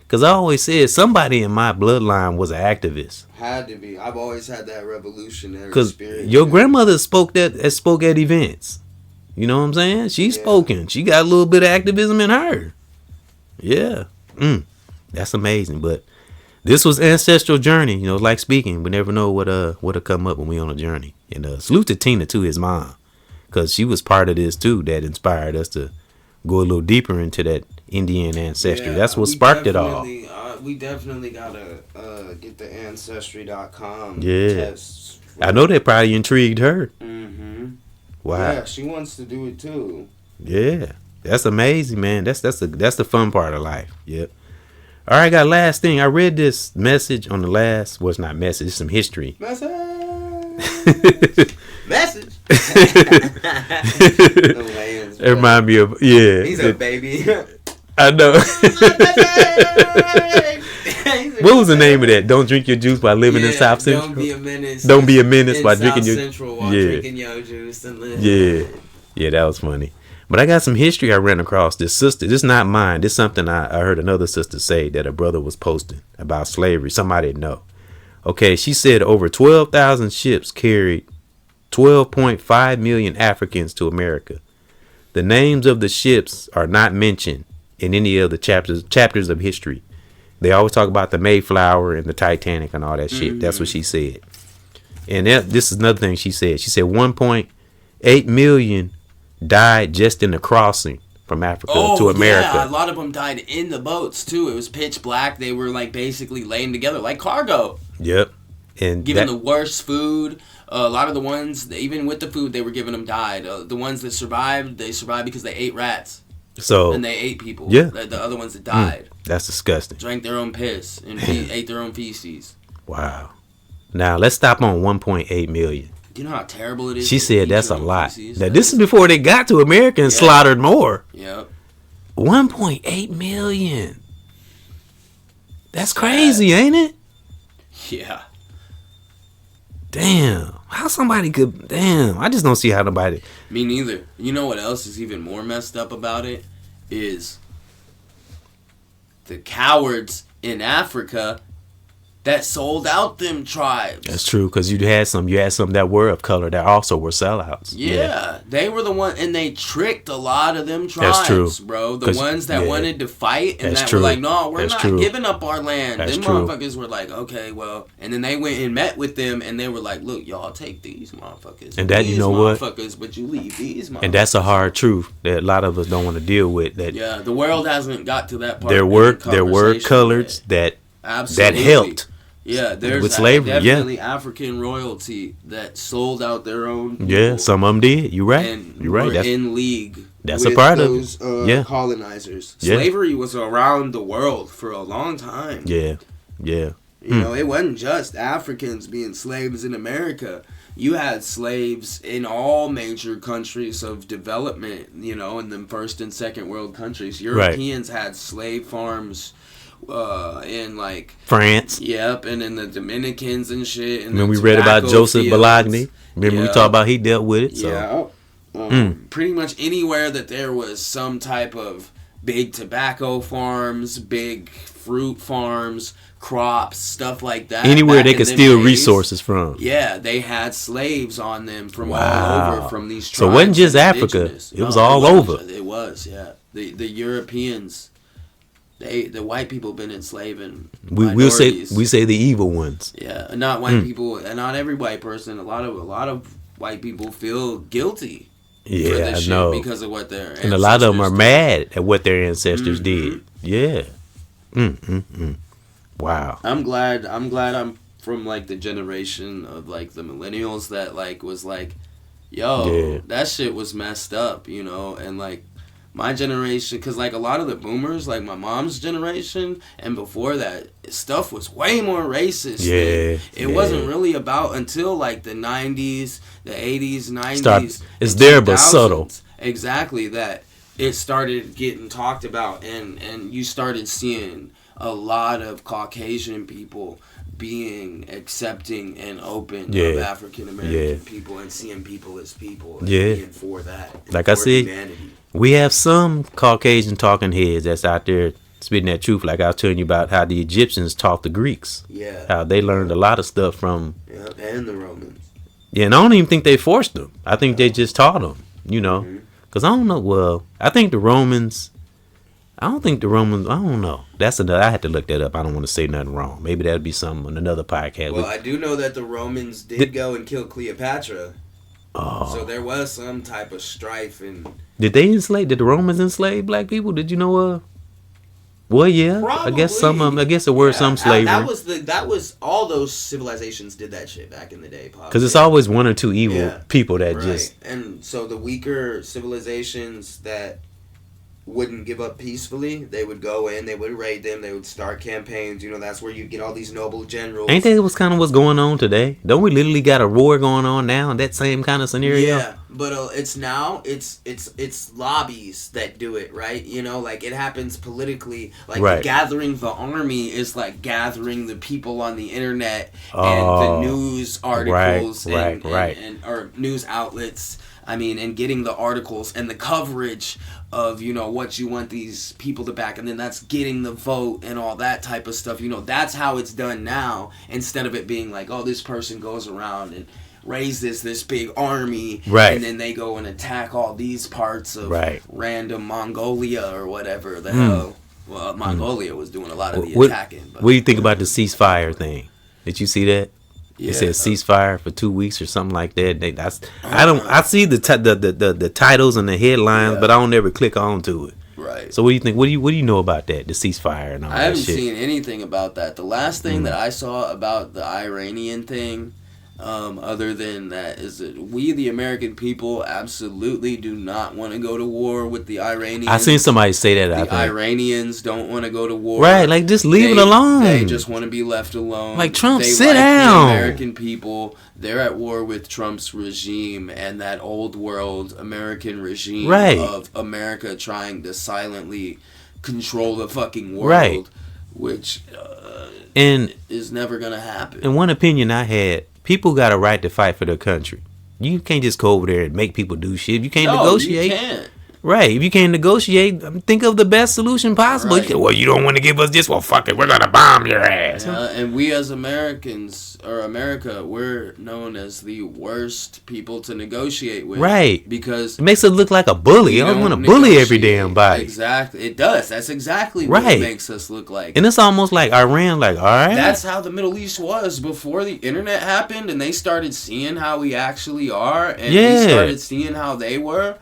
Because I always said somebody in my bloodline was an activist. Had to be. I've always had that revolutionary spirit. Because your grandmother spoke at events. You know what I'm saying? She's spoken. She got a little bit of activism in her. Yeah. That's amazing. But this was Ancestral Journey. You know, like speaking. We never know what'll come up when we on a journey. And salute to Tina too, his mom. Because she was part of this too, that inspired us to go a little deeper into that Indian ancestry. That's what sparked it all. We definitely gotta get the Ancestry.com Yeah. tests. I know that probably intrigued her. Wow. Yeah, she wants to do it too. Yeah. That's amazing, man. That's the fun part of life. Yep. All right, got last thing. I read this message on the last. Well, it's not message. It's some history. Message. It remind me of He's a baby. I know. What was the name of that? Don't drink your juice while living in South Central. Don't be a menace. Don't be a menace while drinking your Central while drinking your juice and live. Yeah, that was funny. But I got some history I ran across. This sister, this is not mine. This is something I heard another sister say that a brother was posting about slavery. Somebody know. Okay, she said over 12,000 ships carried 12.5 million Africans to America. The names of the ships are not mentioned in any of the chapters of history. They always talk about the Mayflower and the Titanic and all that shit. Mm-hmm. That's what she said. And this is another thing she said. She said 1.8 million died just in the crossing from Africa to America. Yeah, a lot of them died in the boats too. It was pitch black. They were like basically laying together like cargo. Yep. And given the worst food. A lot of the ones, even with the food they were giving them, died. The ones that survived, they survived because they ate rats. And they ate people. Yeah. The other ones that died. That's disgusting. Drank their own piss and ate their own feces. Wow. Now let's stop on 1.8 million. Do you know how terrible it is? She said that's a lot. Now this is before they got to America and slaughtered more. Yep. 1.8 million. That's crazy, ain't it? Yeah. Damn. How somebody could... Damn. I just don't see how nobody... Me neither. You know what else is even more messed up about it? Is the cowards in Africa that sold out them tribes. That's true, because you had some that were of color that also were sellouts. Yeah. They were the one, and they tricked a lot of them tribes. That's true, bro. The ones that wanted to fight and were like, no, we're not giving up our land. Them motherfuckers were like, okay, well, and then they went and met with them, and they were like, look, y'all take these motherfuckers, and that, you know what, but you leave these motherfuckers. And that's a hard truth that a lot of us don't want to deal with. That the world hasn't got to that part. There were coloreds that helped. Yeah, there's with slavery, definitely African royalty that sold out their own people. Yeah, some of them did. You're right. And you're right. That's in league. That's a part of it. Colonizers. Slavery was around the world for a long time. Yeah. You know, it wasn't just Africans being slaves in America. You had slaves in all major countries of development, you know, in the first and second world countries. Europeans had slave farms in like France. Yep, and in the Dominicans and shit. And when we read about Joseph Bologna, remember we talked about he dealt with it. So. Pretty much anywhere that there was some type of big tobacco farms, big fruit farms, crops, stuff like that. Anywhere they could steal resources from. Yeah, they had slaves on them from all over from these tribes. So it wasn't just Africa. It was all over. It was, yeah. The Europeans, the white people been enslaving minorities. we say the evil ones. Yeah, not white people, and not every white person. A lot of white people feel guilty. Yeah, for this I shit know. Because of what their and a lot of them are mad at what their ancestors did. Yeah. Wow. I'm glad I'm from like the generation of like the millennials that like was like, yo, that shit was messed up, you know, and like my generation, because like a lot of the boomers, like my mom's generation and before that, stuff was way more racist. It wasn't really about until like the 90s, the 80s, 90s. It's there, but subtle. Exactly, that it started getting talked about, and you started seeing a lot of Caucasian people being accepting and open of African American people and seeing people as people and being for that. Like I said, humanity. We have some Caucasian talking heads that's out there spitting that truth. Like I was telling you about how the Egyptians taught the Greeks. Yeah. How they learned a lot of stuff from. Yeah, and the Romans. Yeah, and I don't even think they forced them. I think they just taught them, you know. Because I don't know. Well, I think the Romans. I don't know. That's another. I had to look that up. I don't want to say nothing wrong. Maybe that'd be something on another podcast. Well, I do know that the Romans did go and kill Cleopatra. Oh. So there was some type of strife and. Did the Romans enslave black people? Did you know Well, yeah, Probably. I guess some of them. I guess there were some slavery. That was all those civilizations did that shit back in the day. Because it's always one or two evil people that just. And so the weaker civilizations that wouldn't give up peacefully, they would go in, they would raid them, they would start campaigns. You know, that's where you get all these noble generals. Ain't that kind of what's going on today? Don't we literally got a war going on now? That same kind of scenario. Yeah, but it's lobbies that do it, right? You know, like it happens politically. Like gathering the army is like gathering the people on the internet and the news articles and or news outlets. I mean, and getting the articles and the coverage of, you know, what you want these people to back. And then that's getting the vote and all that type of stuff. You know, that's how it's done now. Instead of it being like, oh, this person goes around and raises this big army. Right. And then they go and attack all these parts of random Mongolia or whatever the hell. Well, Mongolia was doing a lot of the attacking. But, what do you think about the ceasefire thing? Did you see that? Yeah, it said ceasefire for 2 weeks or something like that. I see the titles and the headlines, but I don't ever click on to it. Right. So what do you think? What do you know about that? The ceasefire and all that shit. I haven't seen anything about that. The last thing that I saw about the Iranian thing, other than that, is that we, the American people, absolutely do not want to go to war with the Iranians. I seen somebody say that. The Iranians don't want to go to war. Right, like just leave it alone. They just want to be left alone. Like Trump, they sit like down. The American people, they're at war with Trump's regime and that old world American regime of America trying to silently control the fucking world, which is never gonna happen. And one opinion I had. People got a right to fight for their country. You can't just go over there and make people do shit. You can't negotiate. You can't. Right. If you can't negotiate, think of the best solution possible. Right. Well, you don't want to give us this? Well, fuck it. We're going to bomb your ass. And we as Americans, or America, we're known as the worst people to negotiate with. Right. Because it makes us look like a bully. I don't want to bully every damn body. Exactly. It does. That's exactly what it makes us look like. And it's almost like Iran, like, all right. That's how the Middle East was before the internet happened and they started seeing how we actually are and we started seeing how they were.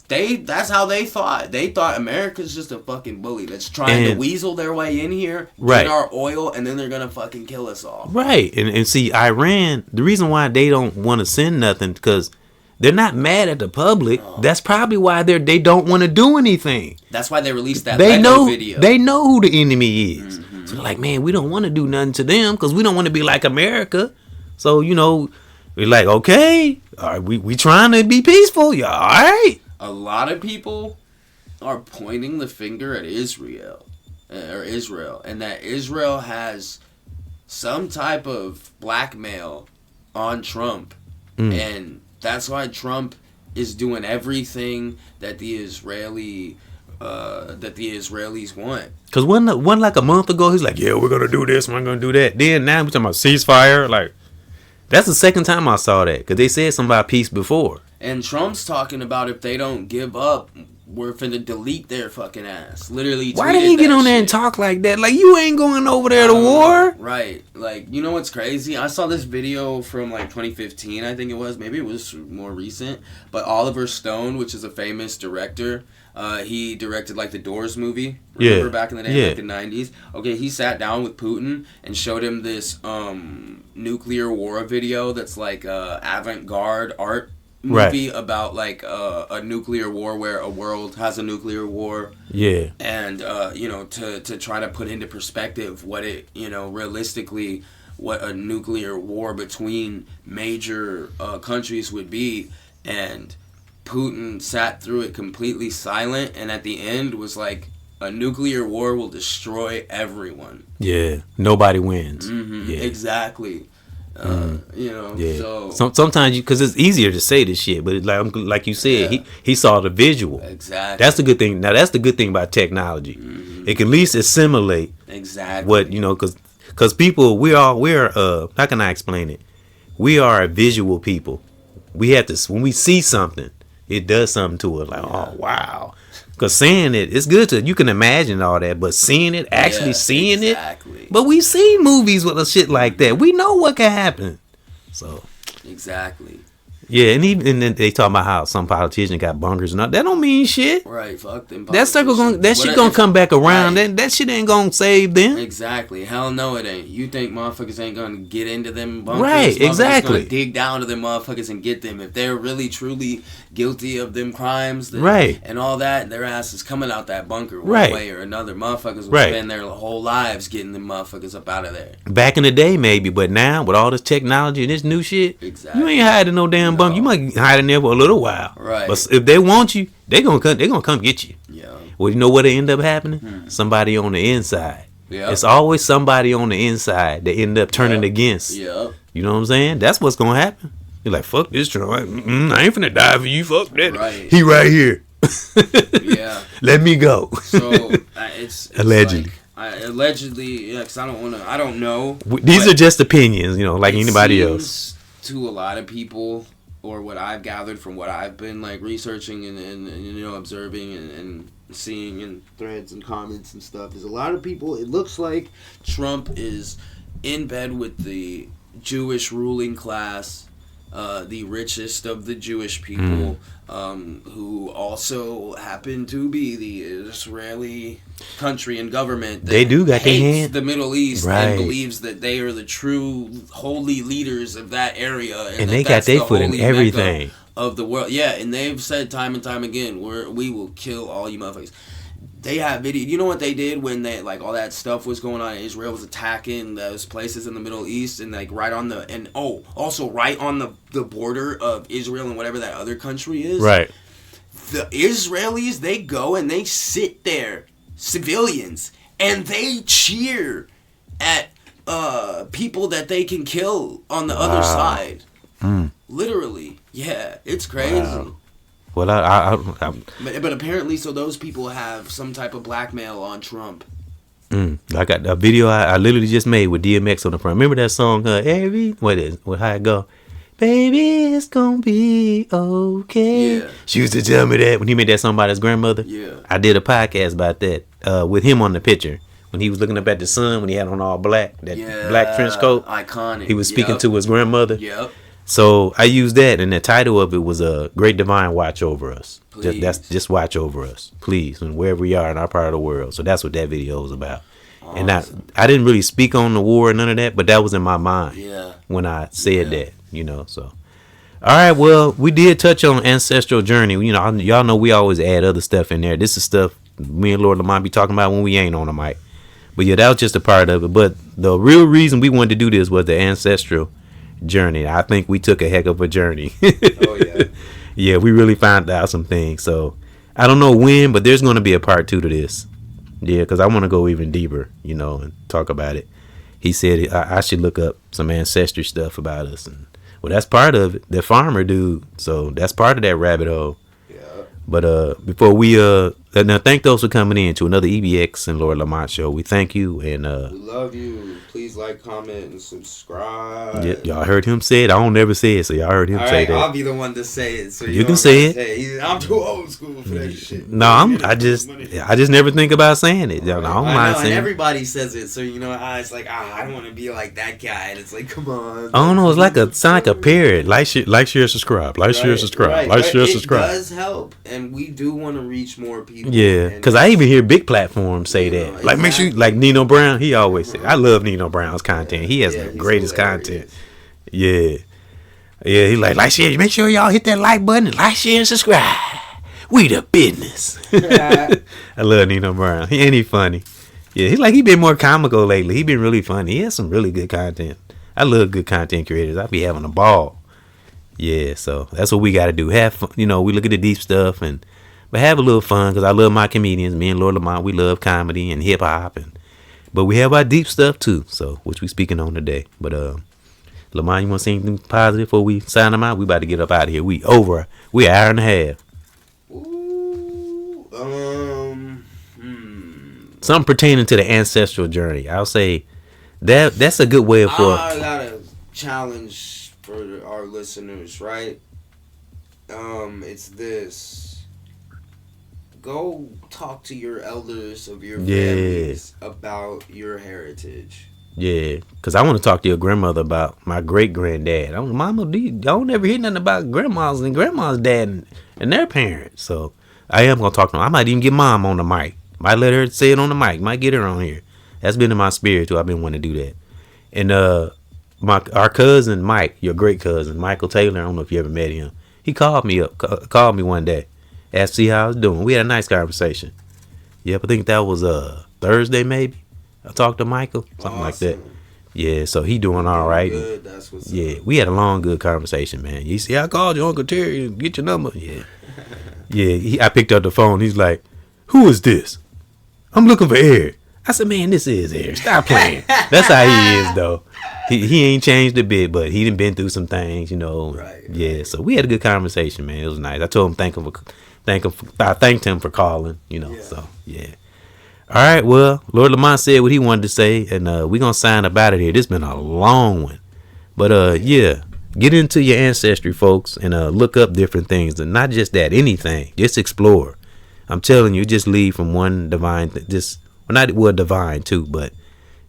That's how they thought. They thought America's just a fucking bully that's trying to weasel their way in here, get our oil, and then they're gonna fucking kill us all. Right. And see, Iran, the reason why they don't want to send nothing, because they're not mad at the public. That's probably why they don't want to do anything. That's why they released that video. They know who the enemy is. So they're like, man, we don't want to do nothing to them because we don't want to be like America. So, you know, we're like, okay, all right, we trying to be peaceful. Yeah, all right. A lot of people are pointing the finger at Israel, and that Israel has some type of blackmail on Trump, and that's why Trump is doing everything that the Israelis want. Cause one like a month ago, he's like, yeah, we're gonna do this, we're gonna do that. Then now we're talking about ceasefire. Like, that's the second time I saw that, cause they said something about peace before. And Trump's talking about if they don't give up, we're finna delete their fucking ass. Literally. Why did he get on there and talk like that? Like, you ain't going over there to war. Right. Like, you know what's crazy? I saw this video from like 2015, I think it was. Maybe it was more recent. But Oliver Stone, which is a famous director, he directed like the Doors movie. Remember back in the day, like the 90s? Okay, he sat down with Putin and showed him this nuclear war video that's like avant-garde art movie about like a nuclear war where a world has a nuclear war. Yeah. And you know, to try to put into perspective what it, you know, realistically what a nuclear war between major countries would be. And Putin sat through it completely silent, and at the end was like, a nuclear war will destroy everyone. Yeah. Nobody wins. Mm-hmm. Yeah. Exactly. You know, so sometimes because it's easier to say this shit, but it's like you said, he saw the visual. Exactly. That's the good thing. Now that's the good thing about technology. Mm-hmm. It can at least assimilate what, you know, because people we're how can I explain it? We are a visual people. We have to, when we see something, it does something to us. Like, oh wow. Because saying it, it's good to, you can imagine all that, but seeing it, actually seeing it. But we've seen movies with a shit like that. We know what can happen. So. Exactly. Yeah, and even and then they talk about how some politicians got bunkers and all. That don't mean shit. Right, fuck them. That shit gonna come back around. Right. That shit ain't gonna save them. Exactly. Hell no, it ain't. You think motherfuckers ain't gonna get into them bunkers? Right, Motherfuckers exactly. Gonna dig down to them motherfuckers and get them. If they're really truly guilty of them crimes, right, and all that, their ass is coming out that bunker one right. way or another. Motherfuckers will spend their whole lives getting them motherfuckers up out of there. Back in the day, maybe, but now with all this technology and this new shit, exactly. You ain't hiding no damn bunker. You might hide in there for a little while. Right. But if they want you, they gonna come get you. Yeah. Well, you know what end up happening? Somebody on the inside. Yeah. It's always somebody on the inside that end up turning against. Yeah. You know what I'm saying? That's what's gonna happen. You're like, fuck this Trump. I ain't finna die for you. Fuck that. Right. He right here. Yeah. Let me go. So it's allegedly. Allegedly, yeah, because I don't know. These are just opinions, you know, like anybody else. To a lot of people, or what I've gathered from what I've been like researching and you know, observing and seeing in threads and comments and stuff, is a lot of people, it looks like Trump is in bed with the Jewish ruling class, the richest of the Jewish people, who also happen to be the Israeli country and government that they do got their hates hand the Middle East, right, and believes that they are the true holy leaders of that area, and they got their foot in everything of the world. Yeah, and they've said time and time again, we will kill all you motherfuckers. They have video. You know what they did when they, like, all that stuff was going on? Israel was attacking those places in the Middle East, and like right on the, and also right on the border of Israel and whatever that other country is. Right. The Israelis, they go and they sit there, civilians, and they cheer at people that they can kill on the other side. Literally, yeah, it's crazy. Wow. Well, I but apparently, so those people have some type of blackmail on Trump. I got a video I literally just made with DMX on the front. Remember that song? How it go? Baby, it's gonna be okay. Yeah. She used to tell me that when he made that song about his grandmother. Yeah. I did a podcast about that with him on the picture. When he was looking up at the sun, when he had on all black, that black trench coat. Iconic. He was speaking to his grandmother. Yep. So I used that, and the title of it was Great Divine Watch Over Us. Just watch over us, please, and wherever we are in our part of the world. So that's what that video was about. Awesome. And I didn't really speak on the war or none of that, but that was in my mind when I said that, you know. So, all right, well, we did touch on Ancestral Journey. You know, y'all know we always add other stuff in there. This is stuff me and Lord Lamont be talking about when we ain't on the mic. But yeah, that was just a part of it. But the real reason we wanted to do this was the Ancestral Journey. I think we took a heck of a journey. Oh yeah. Yeah, we really found out some things. So I don't know when, but there's going to be a part 2 to this. Yeah, because I want to go even deeper, you know, and talk about it. He said I should look up some ancestry stuff about us, and well, that's part of it. The farmer dude, so that's part of that rabbit hole. Yeah. But before we now thank those for coming in to another EBX and Lord Lamont show. We thank you, and we love you. Please like, comment, and subscribe. Yeah, y'all heard him say it. I don't never say it, so y'all heard him say that. I'll be the one to say it. So you can say it. I'm too old school for that shit. No, I just never think about saying it. I don't mind saying and it. everybody says it, so you know, it's like I don't want to be like that guy. And it's like, come on. I don't know. It's sound like a parrot. Like, share, subscribe. Like, share, subscribe. Like, share, subscribe. It does help, and we do want to reach more people. Yeah, because I even hear big platforms say that. Like, exactly. Make sure, like Nino Brown, he always say, I love Nino Brown's content. He has the greatest content. Yeah. Yeah, he like, share, make sure y'all hit that like button and like, share, and subscribe. We the business. I love Nino Brown. Ain't he funny? Yeah, he been more comical lately. He been really funny. He has some really good content. I love good content creators. I be having a ball. Yeah, so that's what we got to do. Have fun. You know, we look at the deep stuff, but have a little fun, because I love my comedians. Me and Lord Lamont, we love comedy and hip hop, but we have our deep stuff too. So, which we speaking on today. But Lamont, you want to say anything positive before we sign them out? We about to get up out of here. We an hour and a half. Something pertaining to the ancestral journey. I'll say that's a good way of. I got a challenge for our listeners, right? It's this. Go talk to your elders of your families about your heritage. Yeah, because I want to talk to your grandmother about my great granddad. Mama, I don't ever hear nothing about grandmas and grandma's dad and their parents. So I am gonna talk to them. I might even get mom on the mic. Might let her say it on the mic. Might get her on here. That's been in my spirit too. I've been wanting to do that. And our cousin Mike, your great cousin Michael Taylor. I don't know if you ever met him. He called me one day, asked to see how I was doing. We had a nice conversation. Yep, I think that was Thursday maybe. I talked to Michael, something like that. Yeah, so he doing all right. Good. That's what's up. We had a long, good conversation, man. You see, I called you, Uncle Terry, and get your number. Yeah, yeah. I picked up the phone. He's like, "Who is this? I'm looking for Eric." I said, "Man, this is Eric. Stop playing." That's how he is, though. He ain't changed a bit, but he done been through some things, you know. Right. Yeah, so we had a good conversation, man. It was nice. I told him I thanked him for calling, you know. Yeah. So yeah. All right, well, Lord Lamont said what he wanted to say, and we're going to sign up out of here. This has been a long one. But, yeah, get into your ancestry, folks, and look up different things. And not just that, anything. Just explore. I'm telling you, just leave from one divine, divine too, but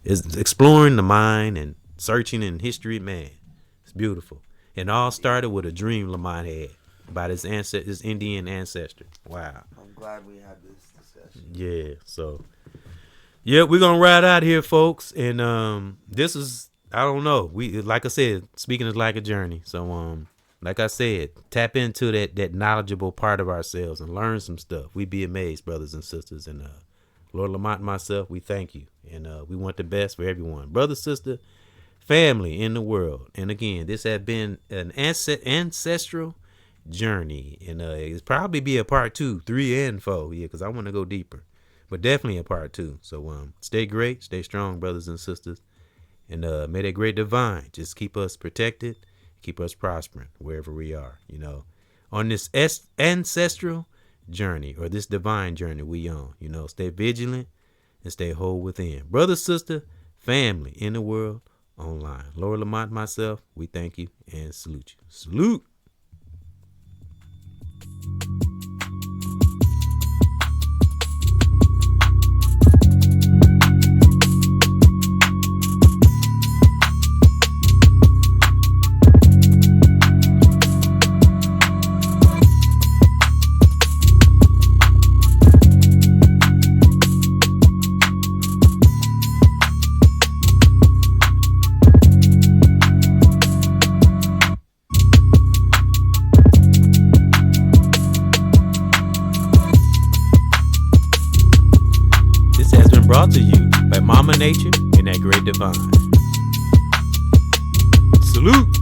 it's exploring the mind and searching in history, man. It's beautiful. And all started with a dream Lamont had about his Indian ancestry. Wow. I'm glad we had this discussion. Yeah, so yeah, we're gonna ride out here, folks, and this is, I don't know, we, like I said, speaking is like a journey. So like I said, tap into that knowledgeable part of ourselves and learn some stuff. We'd be amazed, brothers and sisters. And Lord Lamont and myself, we thank you, and we want the best for everyone, brother, sister, family in the world. And again, this has been an ancestral journey, and it's probably be a part 2, 3, and 4. Yeah, because I want to go deeper, but definitely a part 2. So stay great, stay strong, brothers and sisters, and may that great divine just keep us protected, keep us prospering wherever we are, you know, on this ancestral journey, or this divine journey we on. You know, stay vigilant and stay whole within, brother, sister, family in the world, online. Lord Lamont, myself, we thank you and salute you. Salute. Brought to you by Mama Nature and that great divine. Salute.